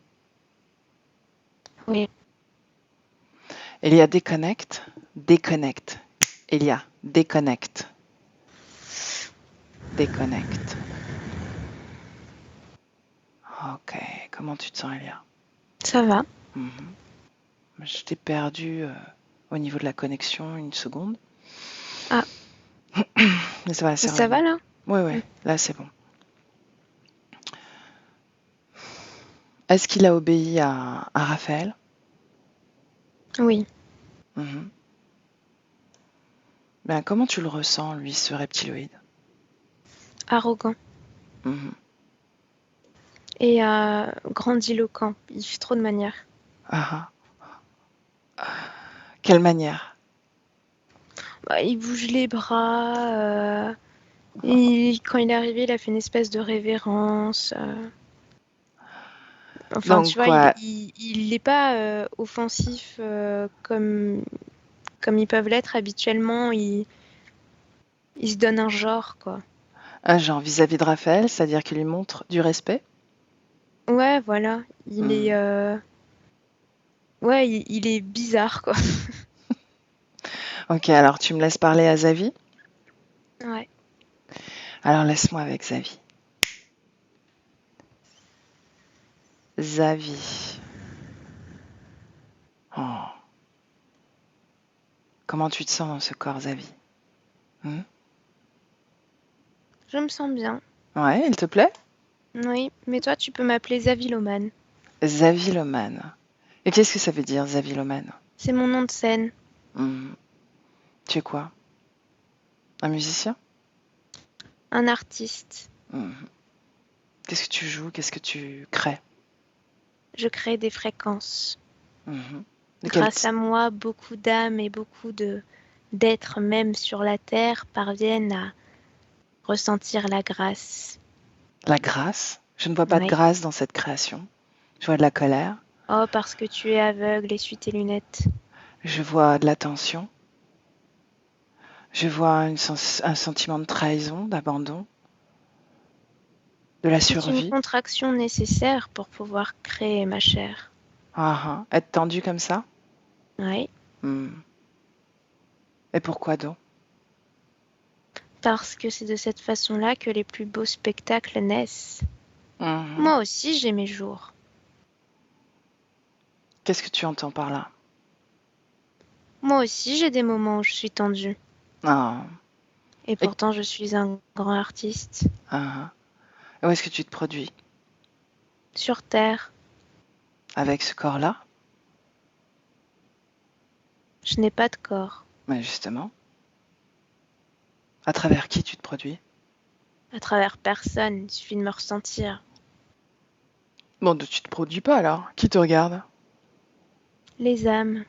Oui. Elia, déconnecte. Déconnecte. Elia, déconnecte. Déconnecte. Ok. Comment tu te sens, Elia? Ça va. Je t'ai perdu au niveau de la connexion une seconde. Ah. Mais ça va, c'est Ça va revenu. là? Oui, là c'est bon. Est-ce qu'il a obéi à Raphaël? Oui. Ben, comment tu le ressens, lui, ce reptiloïde? Arrogant. Et grandiloquent. Il fait trop de manières. Quelle manière? Bah, il bouge les bras. Quand il est arrivé, il a fait une espèce de révérence. Enfin, Donc tu vois, quoi? il n'est pas offensif comme ils peuvent l'être habituellement. Il se donne un genre, quoi. Un genre vis-à-vis de Raphaël, c'est-à-dire qu'il lui montre du respect? Ouais, voilà. Il est... Ouais, il est bizarre, quoi. Ok, alors tu me laisses parler à Xavi? Ouais. Alors laisse-moi avec Xavi. Xavi. Oh. Comment tu te sens dans ce corps, Xavi? Je me sens bien. Ouais, il te plaît? Oui, mais toi, tu peux m'appeler Zavilomane. Xavilomane. Et qu'est-ce que ça veut dire, Xavilomane? C'est mon nom de scène. Tu es quoi? Un musicien? Un artiste. Qu'est-ce que tu joues? Qu'est-ce que tu crées? Je crée des fréquences. De quel Grâce à moi, beaucoup d'âmes et beaucoup d'êtres, même sur la terre, parviennent à ressentir la grâce. La grâce? Je ne vois pas de Oui. grâce dans cette création. Je vois de la colère. Oh, parce que tu es aveugle, essuie tes lunettes. Je vois de la tension. Je vois un sentiment de trahison, d'abandon, de la C'est une survie. contraction nécessaire pour pouvoir créer, ma chère. Être tendu comme ça? Oui. Et pourquoi donc? Parce que c'est de cette façon-là que les plus beaux spectacles naissent. Moi aussi, j'ai mes jours. Qu'est-ce que tu entends par là? Moi aussi, j'ai des moments où je suis tendue. Et pourtant, je suis un grand artiste. Et où est-ce que tu te produis? Sur Terre. Avec ce corps-là? Je n'ai pas de corps. Mais justement. À travers qui tu te produis? À travers personne, il suffit de me ressentir. Bon, tu te produis pas alors. Qui te regarde? Les âmes.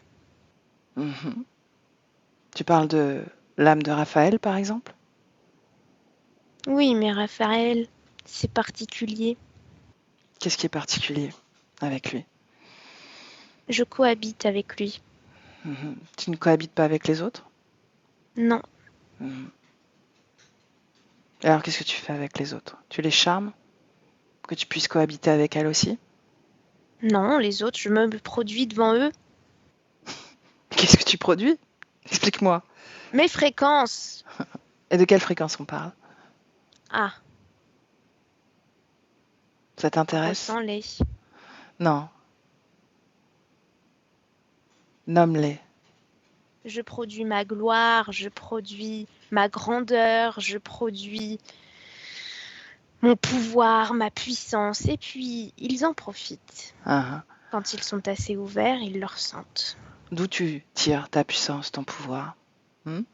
Tu parles de l'âme de Raphaël, par exemple? Oui, mais Raphaël, c'est particulier. Qu'est-ce qui est particulier avec lui? Je cohabite avec lui. Tu ne cohabites pas avec les autres? Non. Et alors, qu'est-ce que tu fais avec les autres? Tu les charmes? Que tu puisses cohabiter avec elle aussi? Non, les autres, je me produis devant eux. Qu'est-ce que tu produis? Explique-moi. Mes fréquences. Et de quelle fréquence on parle? Ah. Ça t'intéresse? Ressens-les. Non. Nomme-les. Je produis ma gloire, je produis ma grandeur, je produis mon pouvoir, ma puissance, et puis ils en profitent. Ah, Quand ils sont assez ouverts, ils le ressentent. d'où tu tires ta puissance, ton pouvoir? De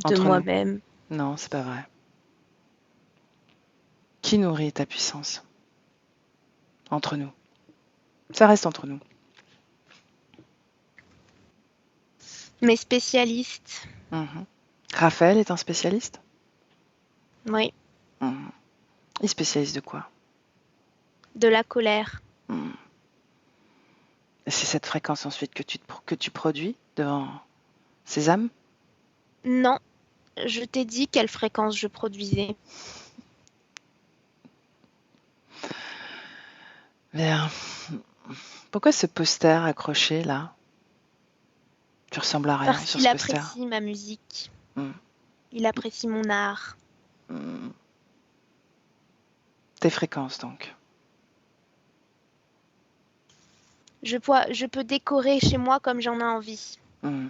Entre nous. moi-même. Non, c'est pas vrai. Qui nourrit ta puissance? Entre nous. Ça reste entre nous. Mes spécialistes, Mhm. Raphaël est un spécialiste? oui, Mhm. Il est spécialiste de quoi? de la colère. Mhm. Et c'est cette fréquence ensuite que tu produis devant ces âmes? Non, je t'ai dit quelle fréquence je produisais. Bien. Pourquoi ce poster accroché là? Tu ressembles à rien Parce sur qu'il ce poster. apprécie ma musique. Mm. Il apprécie mon art. Mm. Tes fréquences donc. Je peux décorer chez moi comme j'en ai envie. Mm.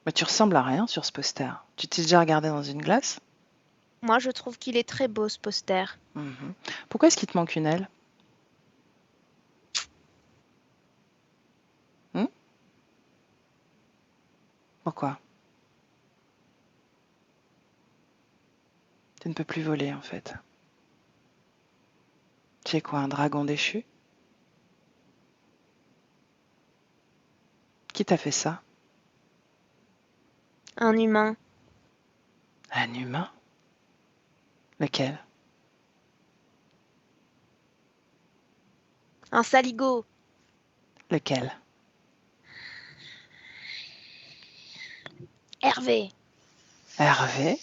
Mais tu ressembles à rien sur ce poster. Tu t'es déjà regardé dans une glace? Moi, je trouve qu'il est très beau ce poster. Mhm. Pourquoi est-ce qu'il te manque une aile? Hmm? Pourquoi? Tu ne peux plus voler en fait. Tu es quoi, un dragon déchu? Qui t'a fait ça? Un humain, Un humain? Lequel? un saligo, Lequel? Hervé, Hervé?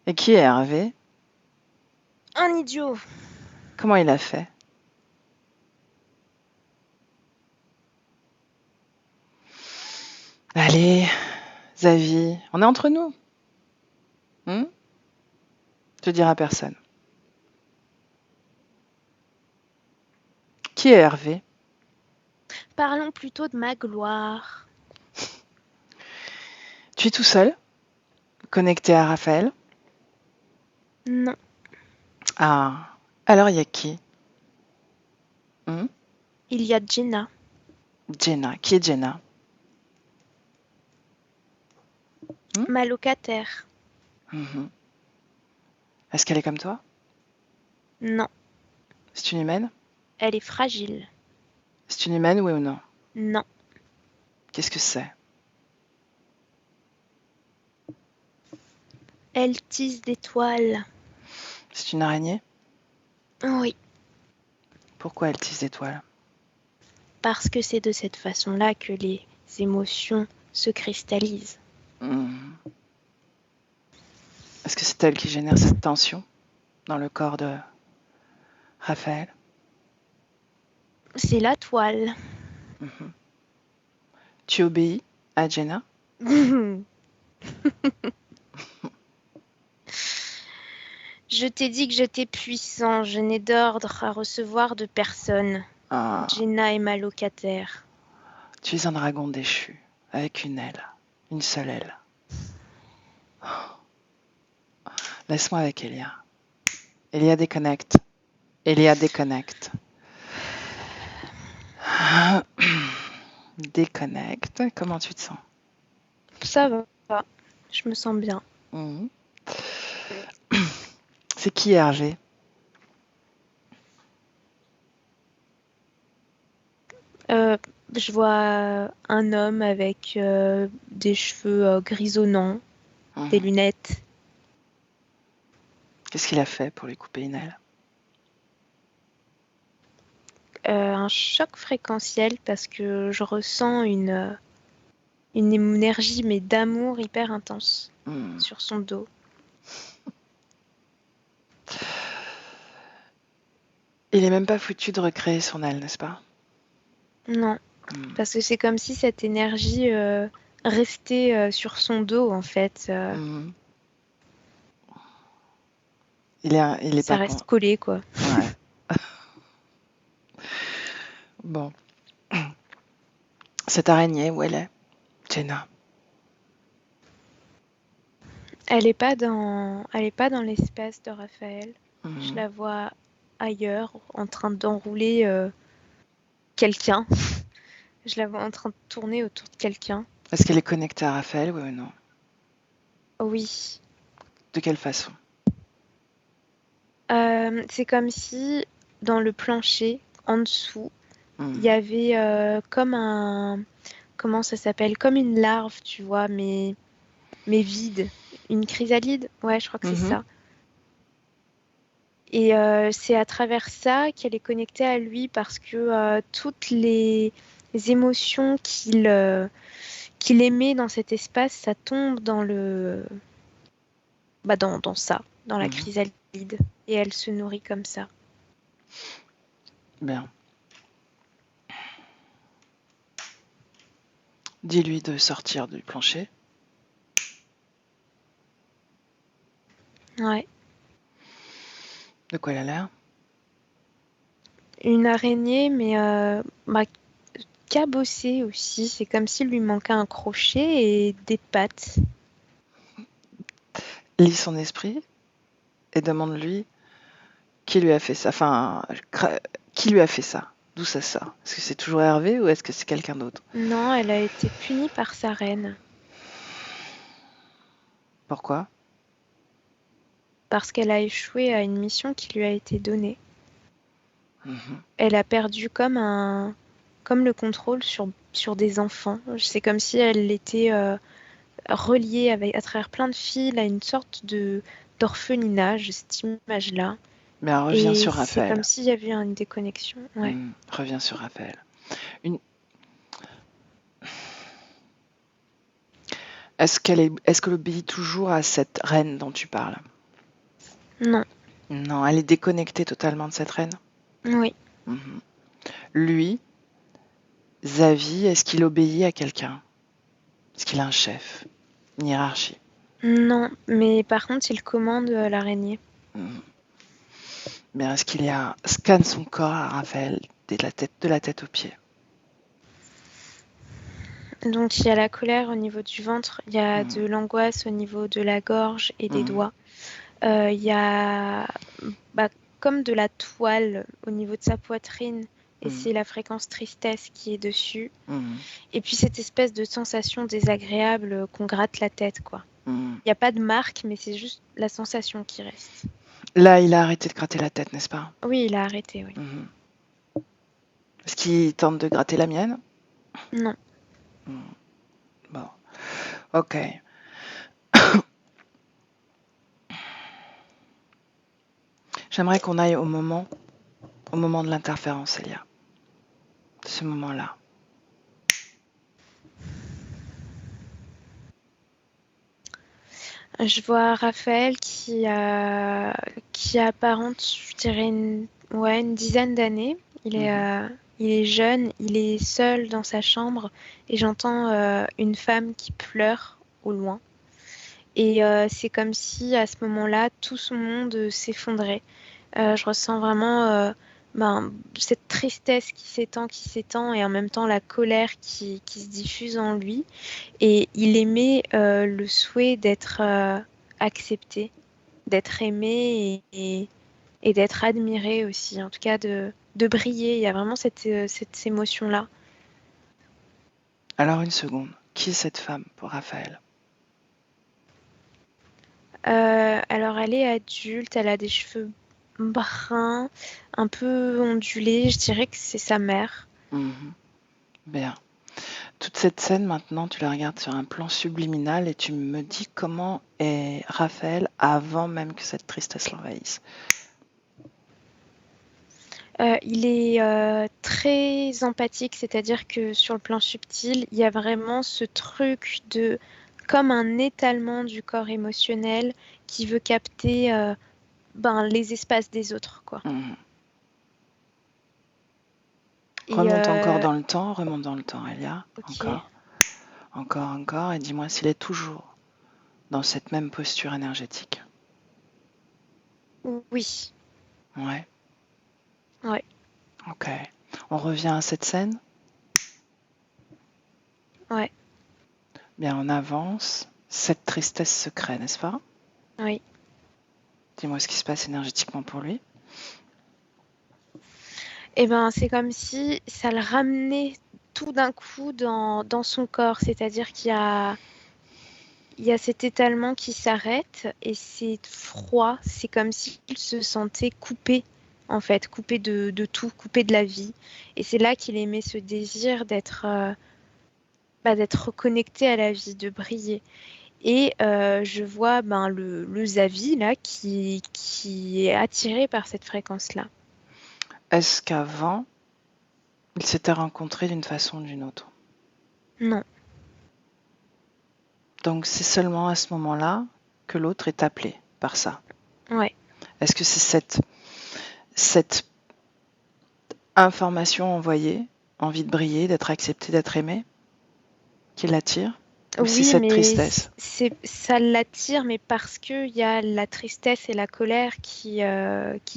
Et qui est Hervé? un idiot. Comment il a fait? Allez, Xavi, on est entre nous. Hmm? Je dirai à personne. Qui est Hervé? Parlons plutôt de ma gloire. Tu es tout seul, connecté à Raphaël? Non, Ah, alors il y a qui? Hmm? il y a Jenna, Jenna. Qui est Jenna? ma locataire. Mhm. Est-ce qu'elle est comme toi? Non, C'est une humaine? elle est fragile. C'est une humaine, oui ou non? Non, Qu'est-ce que c'est? elle tisse des toiles. C'est une araignée? Oui, Pourquoi elle tisse des toiles? parce que c'est de cette façon-là que les émotions se cristallisent. Hmm. Est-ce que c'est elle qui génère cette tension dans le corps de Raphaël? C'est la toile. Mhm. Tu obéis à Jenna? Je t'ai dit que j'étais puissant, je n'ai d'ordre à recevoir de personne. Ah, Jenna est ma locataire. tu es un dragon déchu, avec une seule aile. Laisse-moi avec Elia. Elia déconnecte. Elia déconnecte. Déconnecte. Comment tu te sens? Ça va, je me sens bien. Mhm. C'est qui Hergé? Euh, je vois un homme avec des cheveux grisonnants, des Mhm. lunettes. Qu'est-ce qu'il a fait pour lui couper une aile? Un choc fréquentiel parce que je ressens une énergie mais d'amour hyper intense Mhm. sur son dos. Il est même pas foutu de recréer son aile, n'est-ce pas? Non, Mhm. parce que c'est comme si cette énergie restait sur son dos en fait. Mhm. Il est Ça pas con. reste collé quoi. Ouais. Bon. Cette araignée, où elle est? Jenna. Elle est pas dans l'espace de Raphaël. Je Mhm. la vois ailleurs, en train d'enrouler quelqu'un. Je la vois en train de tourner autour de quelqu'un. Est-ce qu'elle est connectée à Raphaël, oui ou non? Oui. De quelle façon? C'est comme si dans le plancher, en dessous, il y Hmm. avait comme un... Comment ça s'appelle? Comme une larve, tu vois, mais vide. Une chrysalide? Ouais, je crois que c'est Mhm. ça. Et c'est à travers ça qu'elle est connectée à lui parce que toutes les émotions qu'il émet dans cet espace, ça tombe dans dans ça, dans la Mhm. chrysalide. Et elle se nourrit comme ça. Bien. Dis-lui de sortir du plancher. Ouais. De quoi elle a l'air? Une araignée, mais cabossée aussi. C'est comme s'il lui manquait un crochet et des pattes. Lis son esprit et demande-lui qui lui a fait ça. Enfin, qui lui a fait ça? D'où ça sort? Est-ce que c'est toujours Hervé ou est-ce que c'est quelqu'un d'autre? Non, elle a été punie par sa reine Pourquoi? parce qu'elle a échoué à une mission qui lui a été donnée. Mhm. Elle a perdu comme le contrôle sur des enfants. C'est comme si elle était reliée à travers plein de fils à une sorte d'orphelinat, j'ai cette image-là. Mais reviens Et sur c'est comme Raphaël. s'il y avait une déconnexion. Ouais. Reviens sur Raphaël. Une... Est-ce qu'elle obéit toujours à cette reine dont tu parles? Non. Non, elle est déconnectée totalement de cette reine. Oui. Mhm. Lui, Xavi, est-ce qu'il obéit à quelqu'un? Est-ce qu'il a un chef? Une hiérarchie? Non. Mais par contre, il commande l'araignée. Mhm. Mais est-ce qu'il y a scanne son corps à Raphaël de la tête aux pieds? Donc il y a la colère au niveau du ventre, il y a de Mhm. l'angoisse au niveau de la gorge et des Mhm. doigts. Il y a bah, comme de la toile au niveau de sa poitrine et Mhm. c'est la fréquence tristesse qui est dessus. Mhm. Et puis cette espèce de sensation désagréable qu'on gratte la tête, quoi. Mhm. Il n'y a pas de marque, mais c'est juste la sensation qui reste. Là, il a arrêté de gratter la tête, n'est-ce pas? Oui, il a arrêté, oui. Mhm. Est-ce qu'il tente de gratter la mienne? Non. Mhm. Bon, ok. J'aimerais qu'on aille au moment de l'interférence, Elia. Ce moment-là. Je vois Raphaël qui apparente, je dirais, une dizaine d'années. Mhm. Il est jeune, il est seul dans sa chambre et j'entends une femme qui pleure au loin. Et c'est comme si à ce moment-là, tout son monde s'effondrait. Je ressens vraiment cette tristesse qui s'étend et en même temps la colère qui se diffuse en lui. Et il émet le souhait d'être accepté, d'être aimé et d'être admiré aussi, en tout cas de briller. Il y a vraiment cette émotion-là. Alors une seconde. Qui est cette femme pour Raphaël? Alors elle est adulte, elle a des cheveux bruns, un peu ondulés, je dirais que c'est sa mère. Mhm. Bien. Toute cette scène, maintenant, tu la regardes sur un plan subliminal et tu me dis comment est Raphaël avant même que cette tristesse l'envahisse. Il est très empathique, c'est-à-dire que sur le plan subtil, il y a vraiment ce truc de comme un étalement du corps émotionnel qui veut capter les espaces des autres, quoi. Mhm. Et Remonte encore dans le temps, remonte dans le temps, Elia. ok, Encore, encore, encore. Et dis-moi s'il est toujours dans cette même posture énergétique. oui, Ouais, ouais, ok. On revient à cette scène. ouais, Bien, on avance. Cette tristesse se crée, n'est-ce pas? oui. Dis-moi ce qui se passe énergétiquement pour lui. Et ben, c'est comme si ça le ramenait tout d'un coup dans son corps. C'est-à-dire qu'il y a cet étalement qui s'arrête et c'est froid. C'est comme s'il se sentait coupé, en fait, coupé de tout, coupé de la vie. Et c'est là qu'il aimait ce désir d'être reconnecté à la vie, de briller. Et je vois le Xavi là qui est attiré par cette fréquence-là. Est-ce qu'avant, ils s'étaient rencontrés d'une façon ou d'une autre? Non, Donc c'est seulement à ce moment-là que l'autre est appelé par ça. ouais. Est-ce que c'est cette information envoyée, envie de briller, d'être accepté, d'être aimé, qui l'attire? Ou c'est Oui, cette mais tristesse? ça l'attire, mais parce qu'il y a la tristesse et la colère qui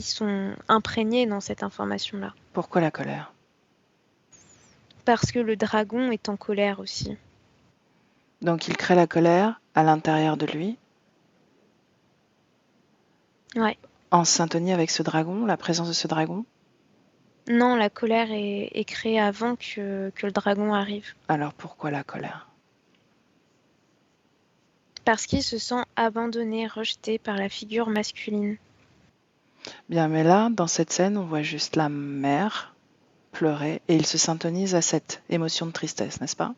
sont imprégnées dans cette information-là. Pourquoi la colère? Parce que le dragon est en colère aussi. Donc il crée la colère à l'intérieur de lui, Ouais. en syntonie avec ce dragon, la présence de ce dragon. Non, la colère est créée avant que le dragon arrive. Alors pourquoi la colère? Parce qu'il se sent abandonné, rejeté par la figure masculine. Bien, mais là, dans cette scène, on voit juste la mère pleurer et il se syntonise à cette émotion de tristesse, n'est-ce pas?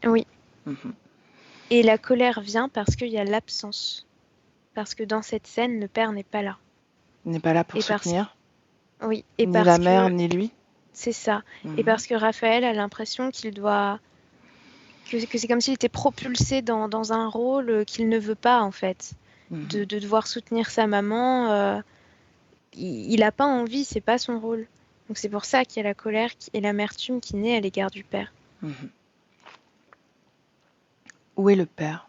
Oui. Mhm. Et la colère vient parce qu'il y a l'absence. Parce que dans cette scène, le père n'est pas là. Il n'est pas là pour Et parce soutenir, oui, et ni la parce mère, que ni lui. c'est ça. Et Mhm. parce que Raphaël a l'impression que c'est comme s'il était propulsé dans un rôle qu'il ne veut pas en fait. Mhm. De devoir soutenir sa maman, il n'a pas envie, c'est pas son rôle. Donc c'est pour ça qu'il y a la colère et l'amertume qui naît à l'égard du père. Mhm. Où est le père?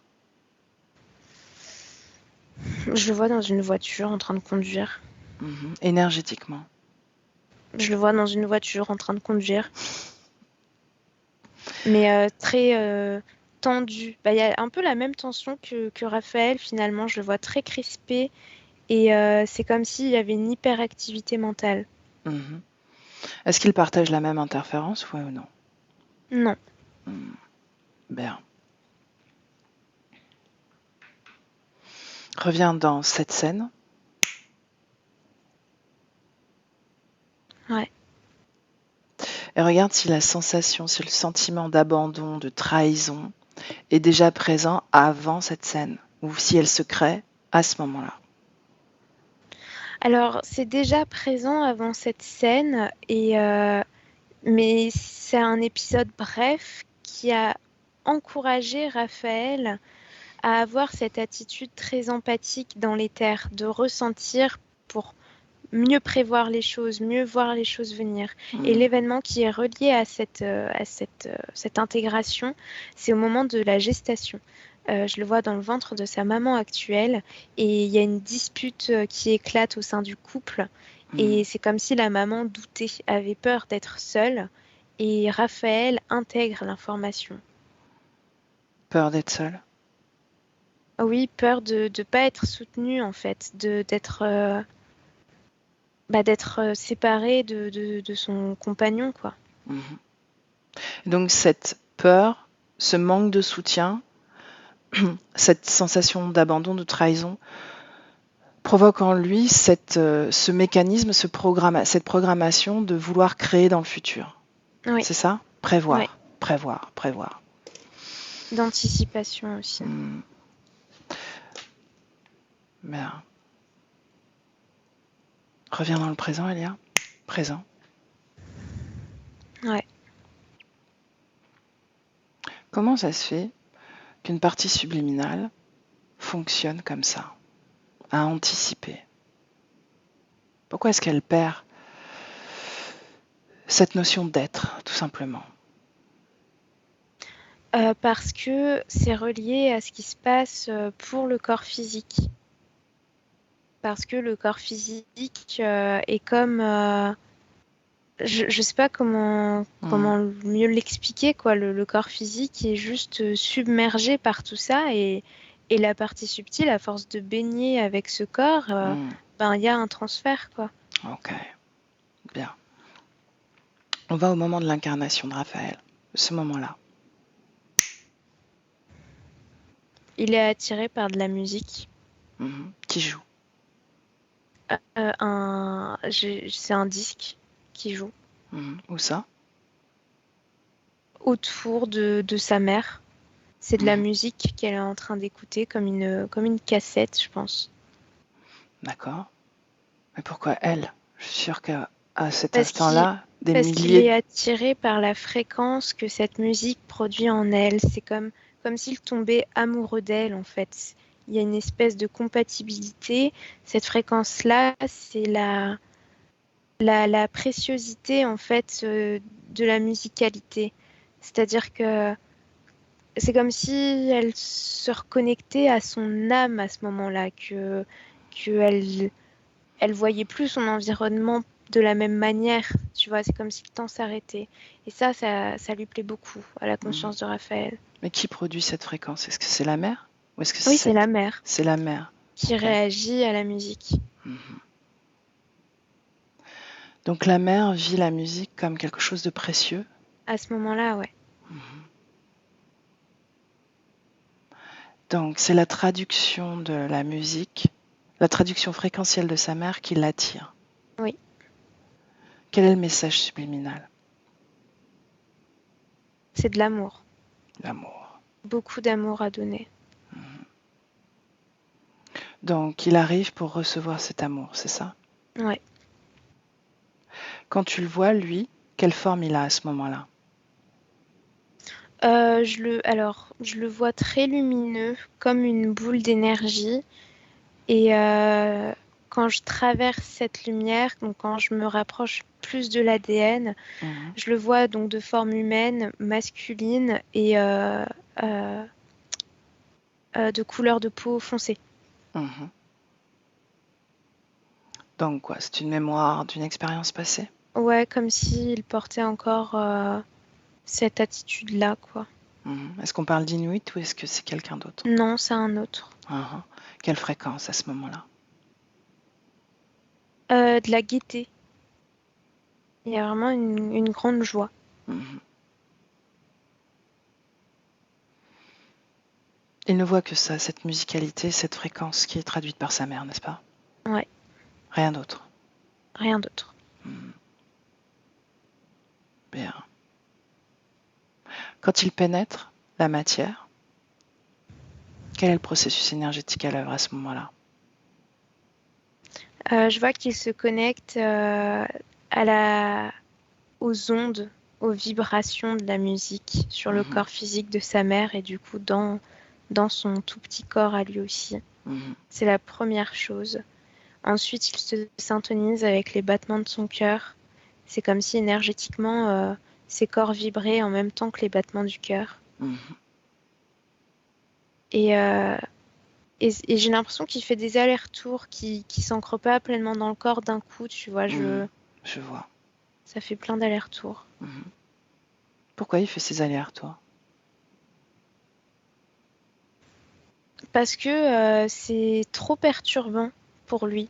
Je le vois dans une voiture en train de conduire. Mhm. Énergétiquement. Je le vois dans une voiture en train de conduire. Mais très tendu. Bah, y a un peu la même tension que Raphaël finalement. Je le vois très crispé et c'est comme s'il y avait une hyperactivité mentale. Mhm. Est-ce qu'ils partagent la même interférence, oui ou non? Non. Mhm. Bien. Reviens dans cette scène. Ouais. Et regarde si la sensation, si le sentiment d'abandon, de trahison est déjà présent avant cette scène, ou si elle se crée à ce moment-là. Alors c'est déjà présent avant cette scène mais c'est un épisode bref qui a encouragé Raphaël à avoir cette attitude très empathique dans les terres, de ressentir pour mieux prévoir les choses, mieux voir les choses venir. Et Mhm. l'événement qui est relié à cette intégration, c'est au moment de la gestation. Je le vois dans le ventre de sa maman actuelle et il y a une dispute qui éclate au sein du couple Mhm. et c'est comme si la maman doutait, avait peur d'être seule et Raphaël intègre l'information. Peur d'être seule. Oui, peur de ne pas être soutenue en fait, d'être séparée de son compagnon, quoi. Mhm. Donc cette peur, ce manque de soutien, cette sensation d'abandon, de trahison, provoque en lui ce mécanisme, cette programmation de vouloir créer dans le futur. Oui, C'est ça? oui, Prévoir, prévoir, prévoir. d'anticipation aussi. Hmm. Bien. Reviens dans le présent, Elia. Présent. Ouais. Comment ça se fait qu'une partie subliminale fonctionne comme ça, à anticiper? Pourquoi est-ce qu'elle perd cette notion d'être, tout simplement? Parce que c'est relié à ce qui se passe pour le corps physique. Parce que le corps physique est comme... je ne sais pas Hmm. comment mieux l'expliquer, quoi. Le corps physique est juste submergé par tout ça et la partie subtile, à force de baigner avec ce corps, Hmm. ben, il y a un transfert, quoi. Ok, bien. On va au moment de l'incarnation de Raphaël, ce moment-là. Il est attiré par de la musique. Qui joue? C'est un disque qui joue Où ça? autour de sa mère. C'est de la Mhm. musique qu'elle est en train d'écouter comme une cassette, je pense. D'accord. Mais pourquoi elle? Je suis sûre qu'à cet Parce qu'il instant-là, des parce qu'il est milliers... attiré par la fréquence que cette musique produit en elle. C'est comme s'il tombait amoureux d'elle, en fait. Il y a une espèce de compatibilité. Cette fréquence-là, c'est la préciosité, en fait, de la musicalité. C'est-à-dire que c'est comme si elle se reconnectait à son âme à ce moment-là, que elle voyait plus son environnement de la même manière, tu vois, c'est comme si le temps s'arrêtait. Et ça lui plaît beaucoup à la Mhm. conscience de Raphaël. Mais qui produit cette fréquence? Est-ce que c'est la mer? Ou est-ce que Oui, c'est la mère c'est la mer? qui Ok. réagit à la musique. Mhm. Donc la mer vit la musique comme quelque chose de précieux. À ce moment-là, ouais. Donc c'est la traduction de la musique, la traduction fréquentielle de sa mère qui l'attire. Oui, Quel est le message subliminal? c'est de l'amour. L'amour. Beaucoup d'amour à donner. Donc il arrive pour recevoir cet amour, c'est ça? Ouais. Quand tu le vois, lui, quelle forme il a à ce moment-là? Je le vois très lumineux, comme une boule d'énergie. Et quand je traverse cette lumière, donc quand je me rapproche plus de l'ADN, Mhm. je le vois donc de forme humaine, masculine et euh, de couleur de peau foncée. Mhm. Donc quoi, c'est une mémoire d'une expérience passée? Ouais, comme s'il portait encore cette attitude-là, quoi. Mhm. Est-ce qu'on parle d'Inuit ou est-ce que c'est quelqu'un d'autre? Non, c'est un autre. Mhm. Quelle fréquence à ce moment-là? De la gaieté. Il y a vraiment une grande joie. Mhm. Il ne voit que ça, cette musicalité, cette fréquence qui est traduite par sa mère, n'est-ce pas? Ouais, Rien d'autre. rien d'autre. Mhm. Bien. Quand il pénètre la matière, quel est le processus énergétique à l'œuvre à ce moment-là? Je vois qu'il se connecte aux ondes, aux vibrations de la musique sur le Mhm. corps physique de sa mère et du coup dans son tout petit corps à lui aussi. Mhm. C'est la première chose. Ensuite, il se syntonise avec les battements de son cœur. C'est comme si énergétiquement ses corps vibraient en même temps que les battements du cœur. Mhm. Et, euh, et j'ai l'impression qu'il fait des allers-retours qui s'ancrent pas pleinement dans le corps d'un coup, tu vois. Mhm. Je vois. Ça fait plein d'allers-retours. Mhm. Pourquoi il fait ces allers-retours? Parce que c'est trop perturbant pour lui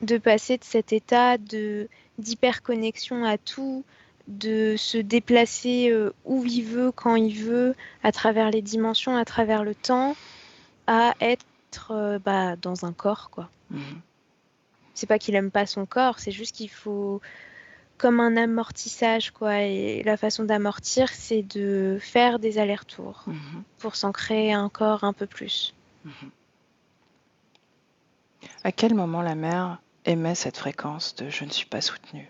de passer de cet état de d'hyperconnexion à tout, de se déplacer où il veut, quand il veut, à travers les dimensions, à travers le temps, à être dans un corps, quoi. Mhm. C'est pas qu'il aime pas son corps, c'est juste qu'il faut comme un amortissage, quoi. Et la façon d'amortir, c'est de faire des allers-retours Mhm. pour s'en créer un corps un peu plus. Mhm. À quel moment la mère émet cette fréquence de je ne suis pas soutenue,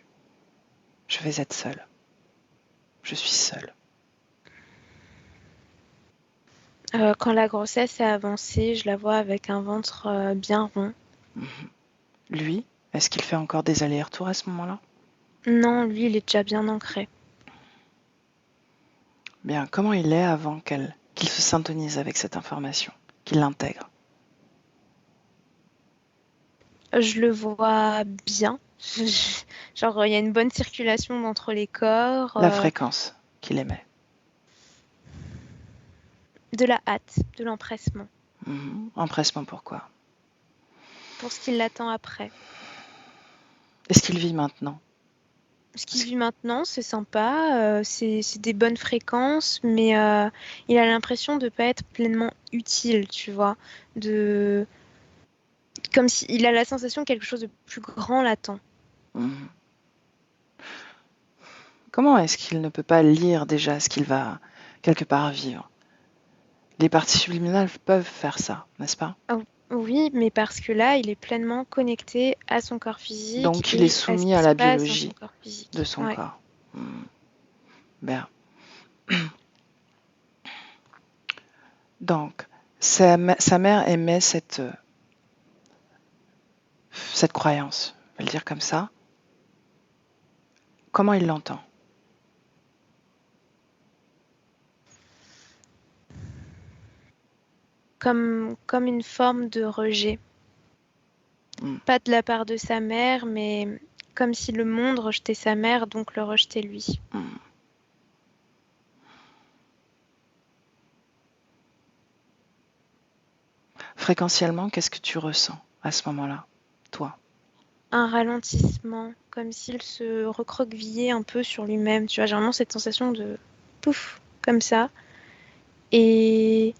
je vais être seule, je suis seule? Quand la grossesse est avancée, je la vois avec un ventre bien rond. Mhm. Lui, est-ce qu'il fait encore des allers-retours à ce moment-là? Non, lui, il est déjà bien ancré. Bien, comment il est avant qu'il se syntonise avec cette information, qu'il l'intègre? Je le vois bien. Genre, il y a une bonne circulation entre les corps, La fréquence qu'il émet. de la hâte, de l'empressement Mhm. Empressement pourquoi? pour ce qui l'attend après. Est-ce qu'il vit maintenant? Ce qu'il vit maintenant, c'est sympa, c'est des bonnes fréquences, mais il a l'impression de pas être pleinement utile, tu vois. De... Comme s'il a la sensation que quelque chose de plus grand l'attend. Mhm. Comment est-ce qu'il ne peut pas lire déjà ce qu'il va quelque part vivre? Les parties subliminales peuvent faire ça, n'est-ce pas? Oh, oui, mais parce que là, il est pleinement connecté à son corps physique Donc il est et à ce soumis qui à se la passe dans son biologie corps de physique. son Ouais. corps. Hmm. Bien. Donc, sa mère aimait cette croyance, on va le dire comme ça. Comment il l'entend? Comme une forme de rejet. Hmm. Pas de la part de sa mère, mais comme si le monde rejetait sa mère, donc le rejetait lui. Hmm. Fréquentiellement, qu'est-ce que tu ressens à ce moment-là, toi? Un ralentissement, comme s'il se recroquevillait un peu sur lui-même. Tu vois, j'ai vraiment cette sensation de pouf, comme ça. Et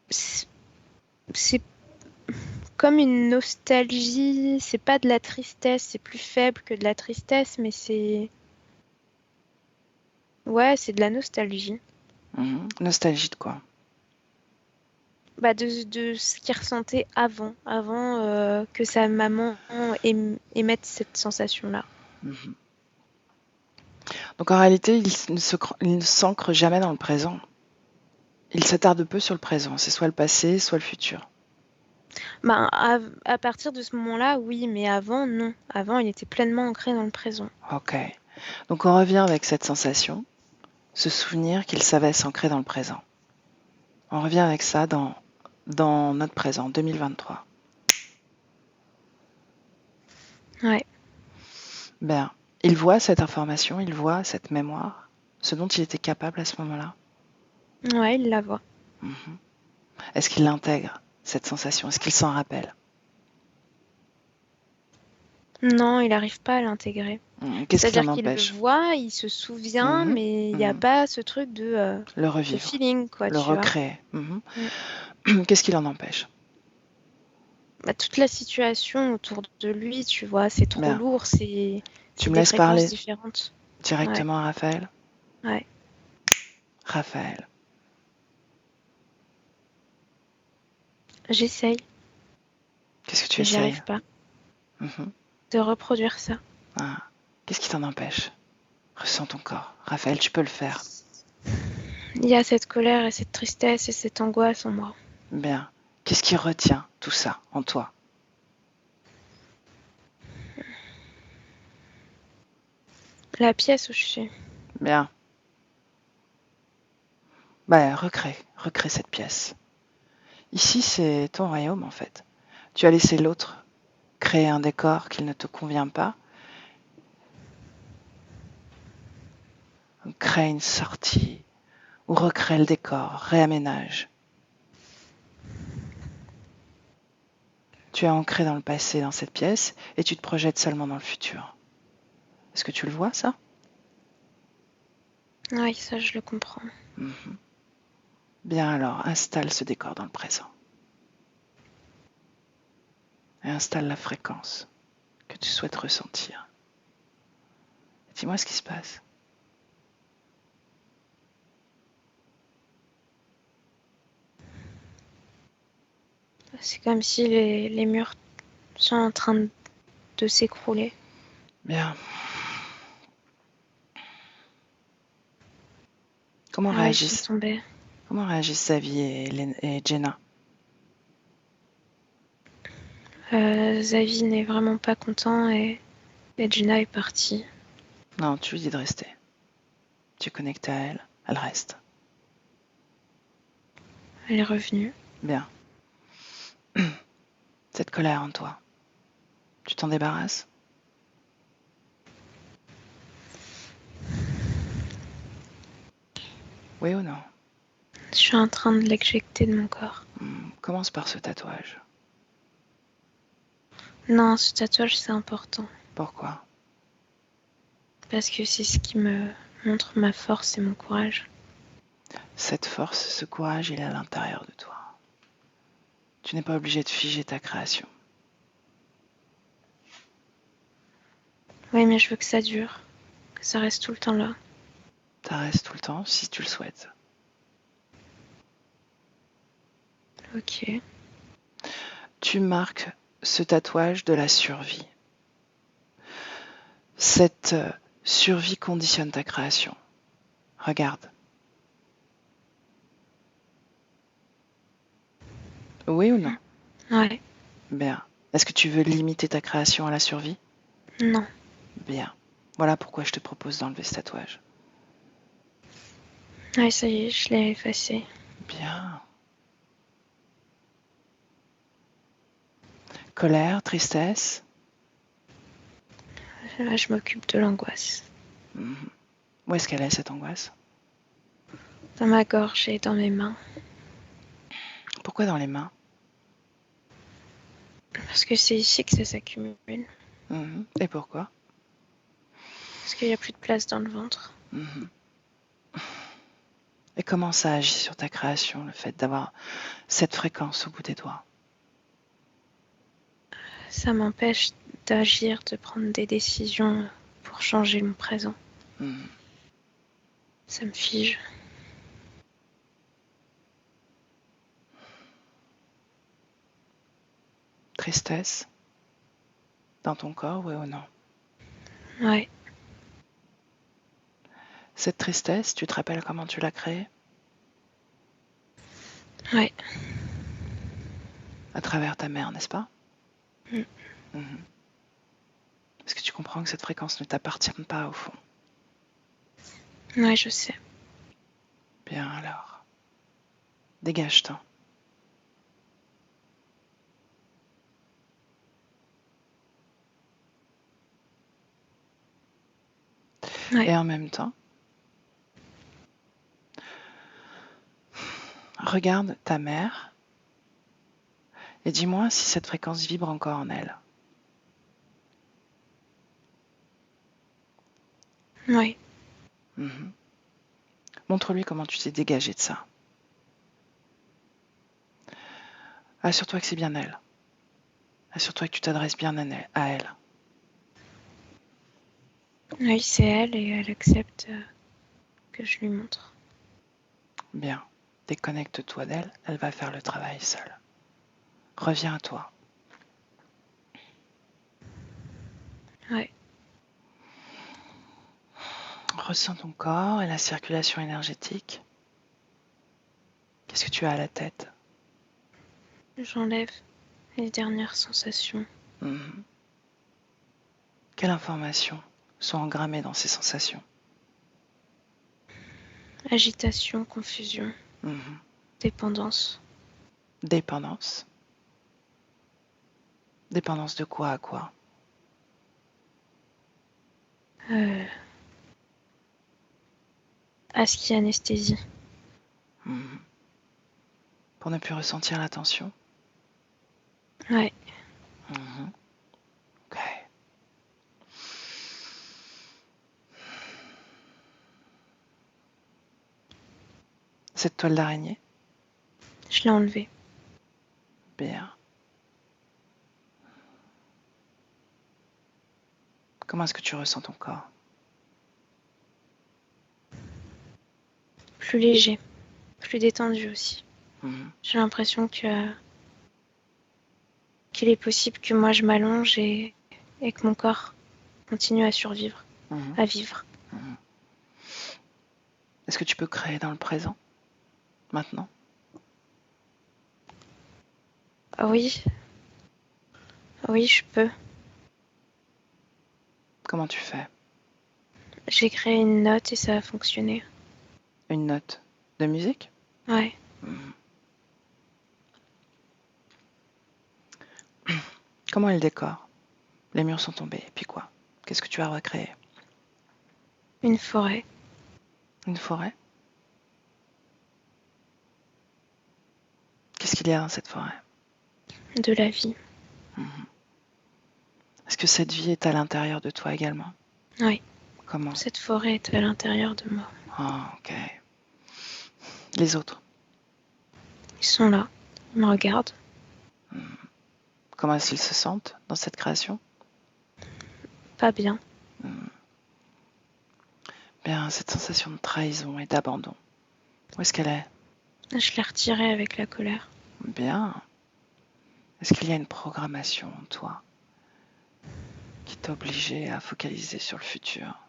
c'est comme une nostalgie. C'est pas de la tristesse, c'est plus faible que de la tristesse, mais c'est. Ouais, c'est de la nostalgie. Mhm. Nostalgie de quoi? Bah de ce qu'il ressentait avant que sa maman émette cette sensation-là. Mhm. Donc en réalité, il ne s'ancre jamais dans le présent. Il s'attarde peu sur le présent. C'est soit le passé, soit le futur. Bah, à partir de ce moment-là, oui, mais avant, non. Avant, il était pleinement ancré dans le présent. Ok. Donc on revient avec cette sensation, ce souvenir qu'il savait s'ancrer dans le présent. On revient avec ça dans notre présent, 2023. Ouais, Ben, il voit cette information, il voit cette mémoire, ce dont il était capable à ce moment-là. ouais, il la voit. Mhm. Est-ce qu'il l'intègre, cette sensation? Est-ce qu'il s'en rappelle? Non, il n'arrive pas à l'intégrer. Qu'est-ce qui l'en C'est-à-dire qu'il le empêche? voit, il se souvient, Mhm. mais il n'y a Mhm. pas ce truc Le de revivre, feeling, quoi, le tu vois. recréer. Mm. Qu'est-ce qui l'en empêche? Bah, toute la situation autour de lui, tu vois, c'est trop Bien, lourd, tu c'est me des laisses fréquences parler différentes. Ouais, directement à Raphaël? ouais. Raphaël, J'essaye, qu'est-ce que tu mais j'y essayes? arrive pas Mhm. de reproduire ça. Ah, qu'est-ce qui t'en empêche? Ressens ton corps. Raphaël, tu peux le faire. Il y a cette colère et cette tristesse et cette angoisse en moi. Bien. Qu'est-ce qui retient tout ça en toi? La pièce où je suis. Bien. Ben, recrée cette pièce. Ici, c'est ton royaume en fait. Tu as laissé l'autre créer un décor qui ne te convient pas. Crée une sortie ou recrée le décor, réaménage. Tu es ancré dans le passé, dans cette pièce, et tu te projettes seulement dans le futur. Est-ce que tu le vois, ça? Oui, ça, je le comprends. Mhm. Bien alors, installe ce décor dans le présent. Et installe la fréquence que tu souhaites ressentir. Dis-moi ce qui se passe. C'est comme si les murs sont en train de s'écrouler. Bien. Comment Ah, ils sont réagissent, tombés. comment réagissent Xavi et Jenna? Zavi n'est vraiment pas content et Gina est partie. Non, tu lui dis de rester. Tu es connecté à elle, elle reste. Elle est revenue. Bien. Cette colère en toi, tu t'en débarrasses? Oui ou non? Je suis en train de l'éjecter de mon corps. Commence par ce tatouage. Non, ce tatouage, c'est important. Pourquoi? parce que c'est ce qui me montre ma force et mon courage. Cette force, ce courage, il est à l'intérieur de toi. Tu n'es pas obligé de figer ta création. Oui, mais je veux que ça dure, que ça reste tout le temps là. Ça reste tout le temps si tu le souhaites. Ok. Tu marques ce tatouage de la survie. Cette survie conditionne ta création. Regarde. Oui ou non? Ouais. Bien. Est-ce que tu veux limiter ta création à la survie? Non. Bien. Voilà pourquoi je te propose d'enlever ce tatouage. Ouais, ça y est, je l'ai effacé. Bien. Colère, tristesse. Là, je m'occupe de l'angoisse. Où est-ce qu'elle est, cette angoisse? Dans ma gorge et dans mes mains. Pourquoi dans les mains? Parce que c'est ici que ça s'accumule. Et pourquoi? Parce qu'il n'y a plus de place dans le ventre. Et comment ça agit sur ta création, le fait d'avoir cette fréquence au bout des doigts? Ça m'empêche d'agir, de prendre des décisions pour changer mon présent. Ça me fige. Tristesse dans ton corps, oui ou non? Ouais. Cette tristesse, tu te rappelles comment tu l'as créée? Ouais. À travers ta mère, n'est-ce pas? Mm. Est-ce que tu comprends que cette fréquence ne t'appartient pas au fond? Ouais, je sais. Bien alors, dégage-t'en. Ouais. Et en même temps, regarde ta mère et dis-moi si cette fréquence vibre encore en elle. Ouais. Montre-lui comment tu t'es dégagé de ça. Assure-toi que c'est bien elle. Assure-toi que tu t'adresses bien à elle. Oui, c'est elle et elle accepte que je lui montre. Bien. Déconnecte-toi d'elle, elle va faire le travail seule. Reviens à toi. Ouais. Ressens ton corps et la circulation énergétique. Qu'est-ce que tu as à la tête? J'enlève les dernières sensations. Quelles informations sont engrammées dans ces sensations? Agitation, confusion, dépendance. Dépendance. Dépendance de quoi à quoi? À ce qui anesthésie. Pour ne plus ressentir la tension? Ouais. Ok. Cette toile d'araignée? Je l'ai enlevée. Bien. Comment est-ce que tu ressens ton corps? Plus léger. Plus détendu aussi. J'ai l'impression qu'il est possible que moi je m'allonge et que mon corps continue à survivre, à vivre. Est-ce que tu peux créer dans le présent? Maintenant? Oui. Oui, je peux. Comment tu fais? J'ai créé une note et ça a fonctionné. Une note de musique? Ouais. Comment est le décor? Les murs sont tombés, et puis quoi? Qu'est-ce que tu as recréé? Une forêt. Une forêt? Qu'est-ce qu'il y a dans cette forêt? De la vie. Est-ce que cette vie est à l'intérieur de toi également? Oui. Comment? Cette forêt est à l'intérieur de moi. Ah, ok. Les autres, Ils sont là, ils me regardent. comment est-ce qu'ils se sentent dans cette création? Pas bien. Bien, cette sensation de trahison et d'abandon, où est-ce qu'elle est? Je l'ai retiré avec la colère. Bien. Est-ce qu'il y a une programmation en toi qui t'a obligé à focaliser sur le futur?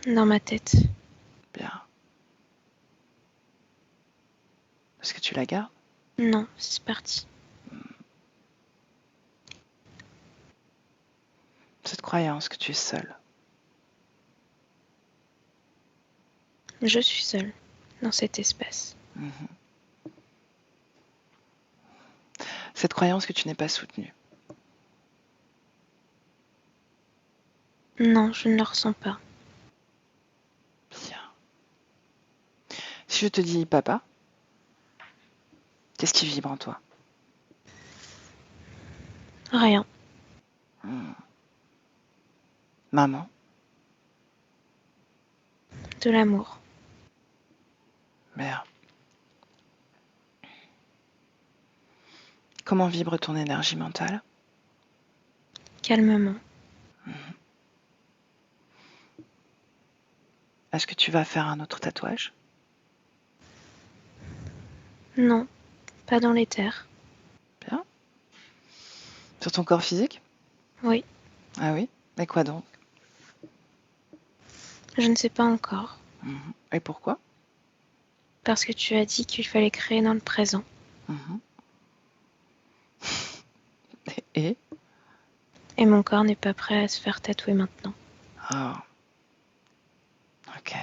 Dans ma tête. Bien. Est-ce que tu la gardes? Non, c'est parti. Cette croyance que tu es seul. Je suis seule dans cet espace. Cette croyance que tu n'es pas soutenue. Non, je ne le ressens pas. Bien. Si je te dis papa, qu'est-ce qui vibre en toi? Rien. Maman, De l'amour. mère. Comment vibre ton énergie mentale? Calmement. Est-ce que tu vas faire un autre tatouage? Non, pas dans les terres. Bien. Sur ton corps physique? Oui, Ah oui? Mais quoi donc? je ne sais pas encore. Et pourquoi? Parce que tu as dit qu'il fallait créer dans le présent. Et? Et mon corps n'est pas prêt à se faire tatouer maintenant. Ah. Ok.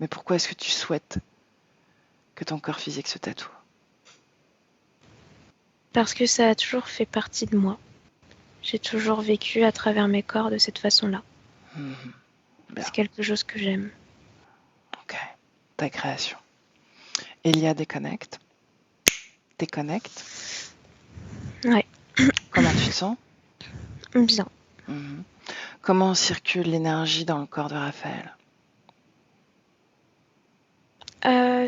Mais pourquoi est-ce que tu souhaites que ton corps physique se tatoue? Parce que ça a toujours fait partie de moi. J'ai toujours vécu à travers mes corps de cette façon-là. Bien. C'est quelque chose que j'aime. Ok. Ta création. Elia déconnecte. Déconnecte. Ouais, Comment tu te sens? bien. Comment circule l'énergie dans le corps de Raphaël?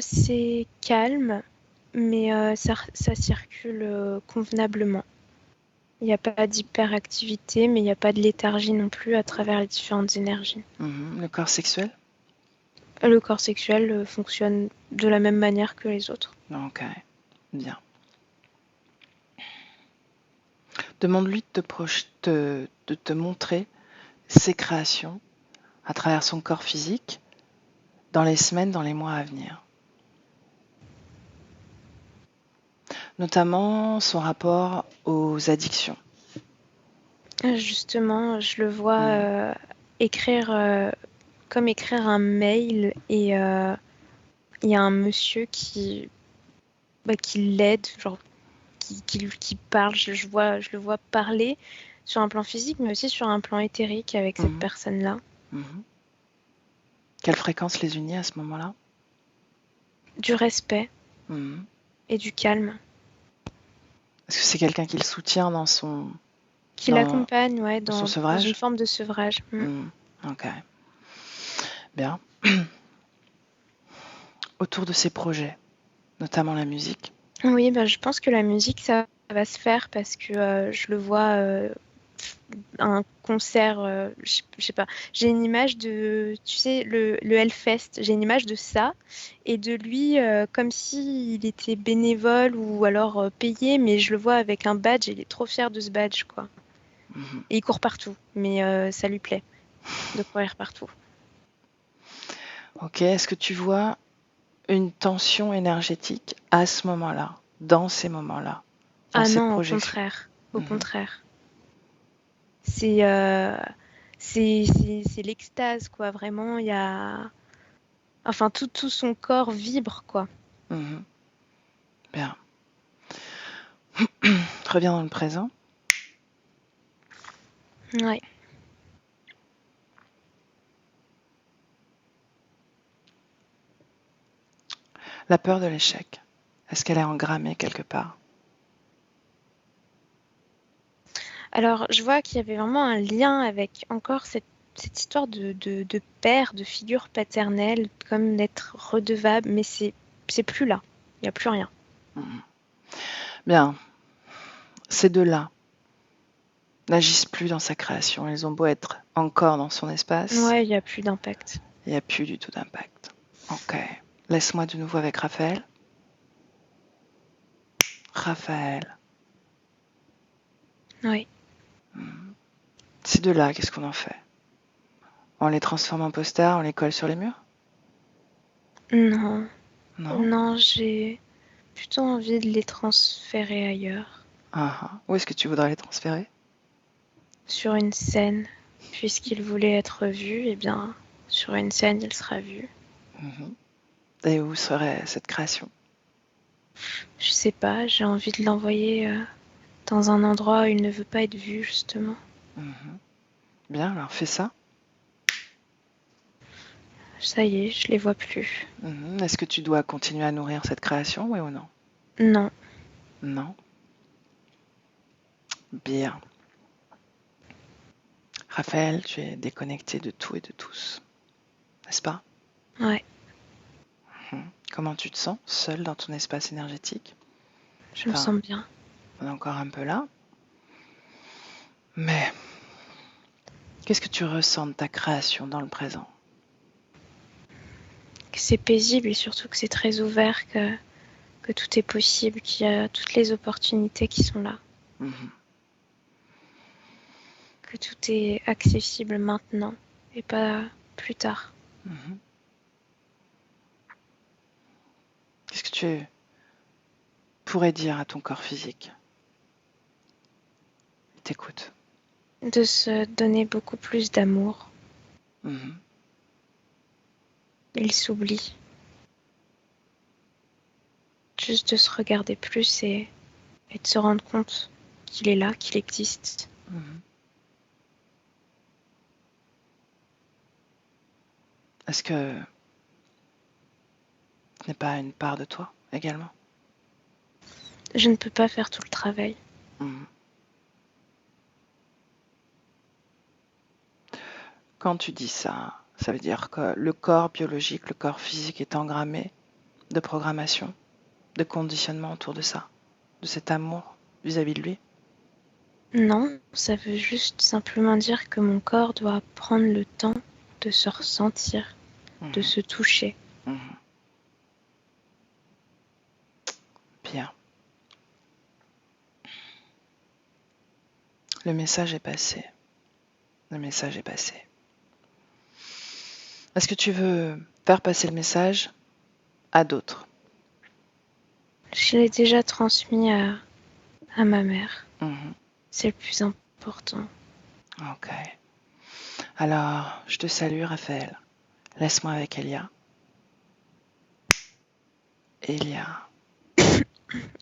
C'est calme, mais ça circule convenablement. Il n'y a pas d'hyperactivité, mais il n'y a pas de léthargie non plus à travers les différentes énergies. Le corps sexuel? Le corps sexuel fonctionne de la même manière que les autres. Ok. Bien. Demande-lui de te montrer ses créations à travers son corps physique dans les semaines, dans les mois à venir. Notamment son rapport aux addictions. Justement, je le vois écrire un mail et il y a un monsieur qui l'aide, genre qui parle. Je le vois parler sur un plan physique, mais aussi sur un plan éthérique avec cette personne-là. Quelle fréquence les unit à ce moment-là? Du respect et du calme. Est-ce que c'est quelqu'un qui le soutient dans son... Qui l'accompagne, ouais, son dans sevrage? une forme de sevrage. Ok. Bien. Autour de ses projets, notamment la musique. Oui, je pense que la musique, ça va se faire parce que je le vois un concert, je sais pas, j'ai une image de, tu sais, le Hellfest, j'ai une image de ça et de lui comme s'il était bénévole ou alors payé, mais je le vois avec un badge et il est trop fier de ce badge, quoi. Et il court partout, mais ça lui plaît de courir partout. Ok, est-ce que tu vois une tension énergétique à ce moment-là, dans ces moments-là, dans cette Non, projection? au contraire. C'est l'extase, quoi. Vraiment, il y a... Enfin, tout son corps vibre, quoi. Bien. Reviens dans le présent. Ouais. La peur de l'échec, est-ce qu'elle est engrammée quelque part? Alors, je vois qu'il y avait vraiment un lien avec encore cette cette histoire de père, de figure paternelle, comme d'être redevable, mais c'est plus là. Il n'y a plus rien. Bien, ces deux-là n'agissent plus dans sa création. Ils ont beau être encore dans son espace, Ouais, il n'y a plus d'impact. il n'y a plus du tout d'impact. Ok. Laisse-moi de nouveau avec Raphaël. Raphaël. Oui. Ces deux-là, qu'est-ce qu'on en fait? On les transforme en posters, on les colle sur les murs? Non. Non? Non, j'ai plutôt envie de les transférer ailleurs. Où est-ce que tu voudrais les transférer? Sur une scène. Puisqu'il voulait être vu, eh bien, sur une scène, il sera vu. Mhm. Et où serait cette création? Je sais pas, j'ai envie de l'envoyer dans un endroit où il ne veut pas être vu, justement. Mhm. Bien, alors fais ça. Ça y est, je les vois plus. Est-ce que tu dois continuer à nourrir cette création, oui ou non? Non. Non? Bien. Raphaël, tu es déconnecté de tout et de tous, n'est-ce pas? Ouais, Comment tu te sens, seul dans ton espace énergétique? je me sens bien. On est encore un peu là. Mais qu'est-ce que tu ressens de ta création dans le présent? Que c'est paisible et surtout que c'est très ouvert, que tout est possible, qu'il y a toutes les opportunités qui sont là. Mhm. Que tout est accessible maintenant et pas plus tard. Mhm. Qu'est-ce que tu pourrais dire à ton corps physique? Il t'écoute. De se donner beaucoup plus d'amour. Mhm. Il s'oublie. Juste de se regarder plus et de se rendre compte qu'il est là, qu'il existe. Mhm. Est-ce que ce n'est pas une part de toi également? Je ne peux pas faire tout le travail. Mhm. Quand tu dis ça, ça veut dire que le corps biologique, le corps physique est engrammé de programmation, de conditionnement autour de ça, de cet amour vis-à-vis de lui? Non, ça veut juste simplement dire que mon corps doit prendre le temps de se ressentir, de Mhm. se toucher. Mhm. Bien. Le message est passé. Le message est passé. Est-ce que tu veux faire passer le message à d'autres? Je l'ai déjà transmis à ma mère. Mhm. C'est le plus important. Ok. Alors, je te salue, Raphaël. Laisse-moi avec Elia. Elia,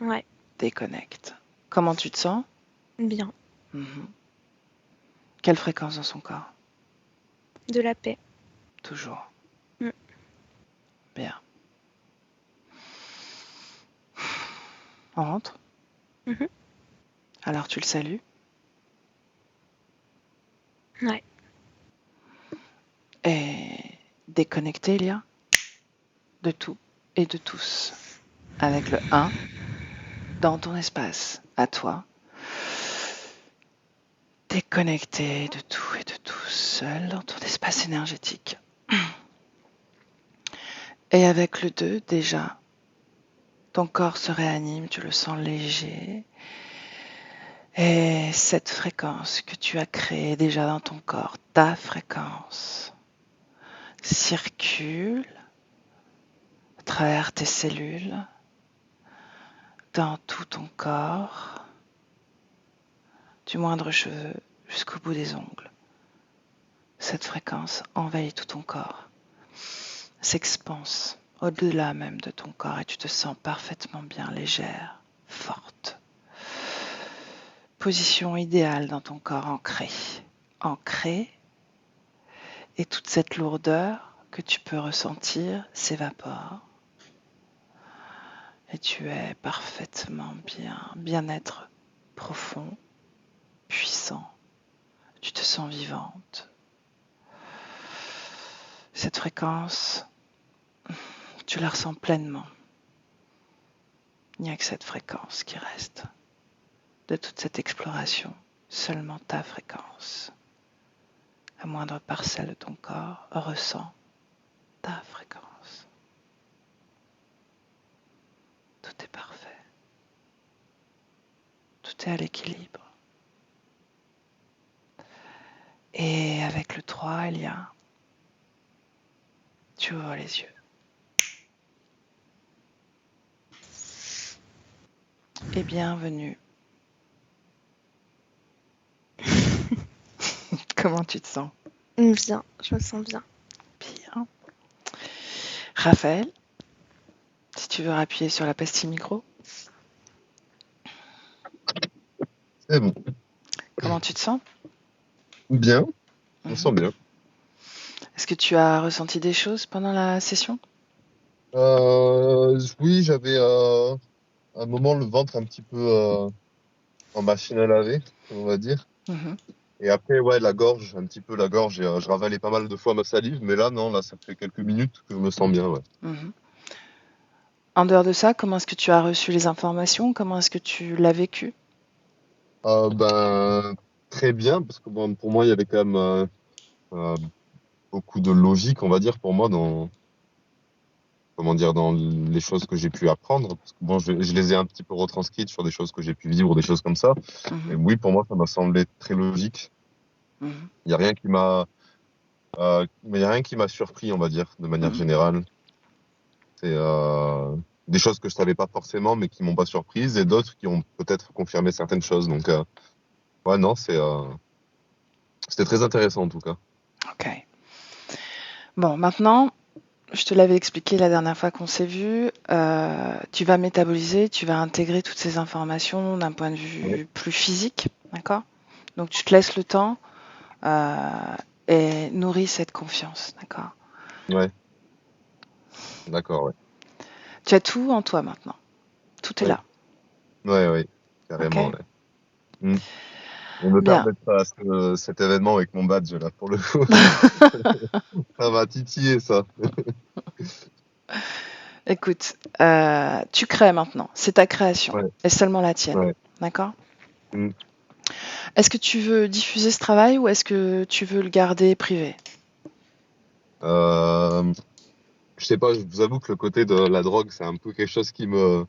Ouais, déconnecte. Comment tu te sens? bien. Mhm. Quelle fréquence dans son corps? De la paix. Toujours. Mm. Bien. On rentre? Mhm. Alors tu le salues Ouais. et déconnecté, Elia, de tout et de tous. Avec le 1 dans ton espace, à toi. Déconnecté de tout et de tous, seul dans ton espace énergétique. Et avec le 2, déjà, ton corps se réanime, tu le sens léger. Et cette fréquence que tu as créée déjà dans ton corps, ta fréquence, circule à travers tes cellules, dans tout ton corps, du moindre cheveu jusqu'au bout des ongles. Cette fréquence envahit tout ton corps, s'expanse au-delà même de ton corps et tu te sens parfaitement bien, légère, forte. Position idéale dans ton corps, ancré, et toute cette lourdeur que tu peux ressentir s'évapore. Et tu es parfaitement bien, bien-être profond, puissant. Tu te sens vivante, Cette fréquence, tu la ressens pleinement. Il n'y a que cette fréquence qui reste de toute cette exploration, seulement ta fréquence. La moindre parcelle de ton corps ressent ta fréquence. Tout est parfait. Tout est à l'équilibre. Et avec le 3, Elia, tu ouvres les yeux. Et bienvenue. Comment tu te sens? Bien, je me sens bien. Bien. Raphaël, si tu veux appuyer sur la pastille micro. C'est bon. Comment tu te sens? Bien, on Mhm. sent bien. Est-ce que tu as ressenti des choses pendant la session? Oui, j'avais un moment le ventre un petit peu en machine à laver, on va dire. Mhm. Et après, ouais, la gorge, un petit peu la gorge. Et, je ravalais pas mal de fois ma salive, mais là, non, là, ça fait quelques minutes que je me sens bien, ouais. Mhm. En dehors de ça, comment est-ce que tu as reçu les informations? Comment est-ce que tu l'as vécu? Ben, très bien, parce que bon, pour moi, il y avait quand même euh, beaucoup de logique, on va dire, pour moi, dans, comment dire, dans les choses que j'ai pu apprendre. Parce que bon, je les ai un petit peu retranscrites sur des choses que j'ai pu vivre, des choses comme ça. Et Mhm. oui, pour moi, ça m'a semblé très logique. Mhm. Il n'y a rien qui m'a, mais il y a rien qui m'a surpris, on va dire, de manière Mhm. générale. C'est des choses que je savais pas forcément, mais qui m'ont pas surprise, et d'autres qui ont peut-être confirmé certaines choses. Donc, ouais, non, c'était très intéressant en tout cas. Ok. Bon, maintenant, je te l'avais expliqué la dernière fois qu'on s'est vu, tu vas métaboliser, tu vas intégrer toutes ces informations d'un point de Ouais, vue plus physique, d'accord? Donc tu te laisses le temps et nourris cette confiance, d'accord? ouais, d'accord, ouais, Tu as tout en toi maintenant, tout est ouais, là, ouais, ouais, ok? carrément, ouais. Mm. Et me Bien. permettre à cet événement avec mon badge là, pour le coup, ça m'a titillé ça. Écoute, tu crées maintenant, c'est ta création, Ouais, et seulement la tienne, ouais. d'accord? Mm. Est-ce que tu veux diffuser ce travail ou est-ce que tu veux le garder privé? Euh, je sais pas, je vous avoue que le côté de la drogue, c'est un peu quelque chose qui me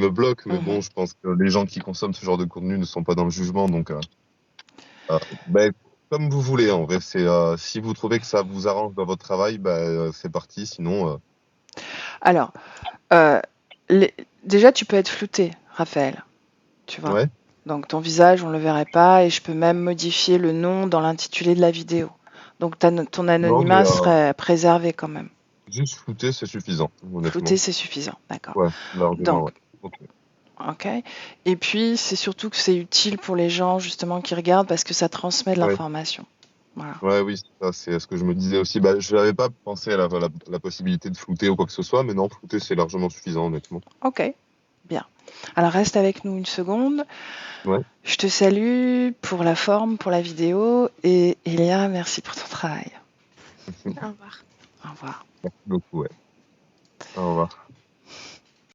bloque, mais bon, Mhm. je pense que les gens qui consomment ce genre de contenu ne sont pas dans le jugement, donc euh, ben, comme vous voulez, en vrai, c'est si vous trouvez que ça vous arrange dans votre travail, ben, c'est parti, sinon, Alors, euh, les- déjà, tu peux être flouté, Raphaël, tu vois. ouais, Donc, ton visage, on ne le verrait pas et je peux même modifier le nom dans l'intitulé de la vidéo. Donc, ton non, mais anonymat serait préservé quand même. juste flouter, c'est suffisant, Flouté, honnêtement. c'est suffisant, d'accord. Ouais, largement, Donc, ouais. Ok. ok. Et puis, c'est surtout que c'est utile pour les gens, justement, qui regardent parce que ça transmet de Ouais. l'information. Voilà. Ouais, oui, ça, c'est ce que je me disais aussi. Bah, je n'avais pas pensé à la possibilité de flouter ou quoi que ce soit, mais non, flouter, c'est largement suffisant, honnêtement. Ok, bien. Alors, reste avec nous une seconde. Ouais, Je te salue pour la forme, pour la vidéo. Et Elia, merci pour ton travail. Au revoir. Au revoir. merci beaucoup, ouais. Au revoir.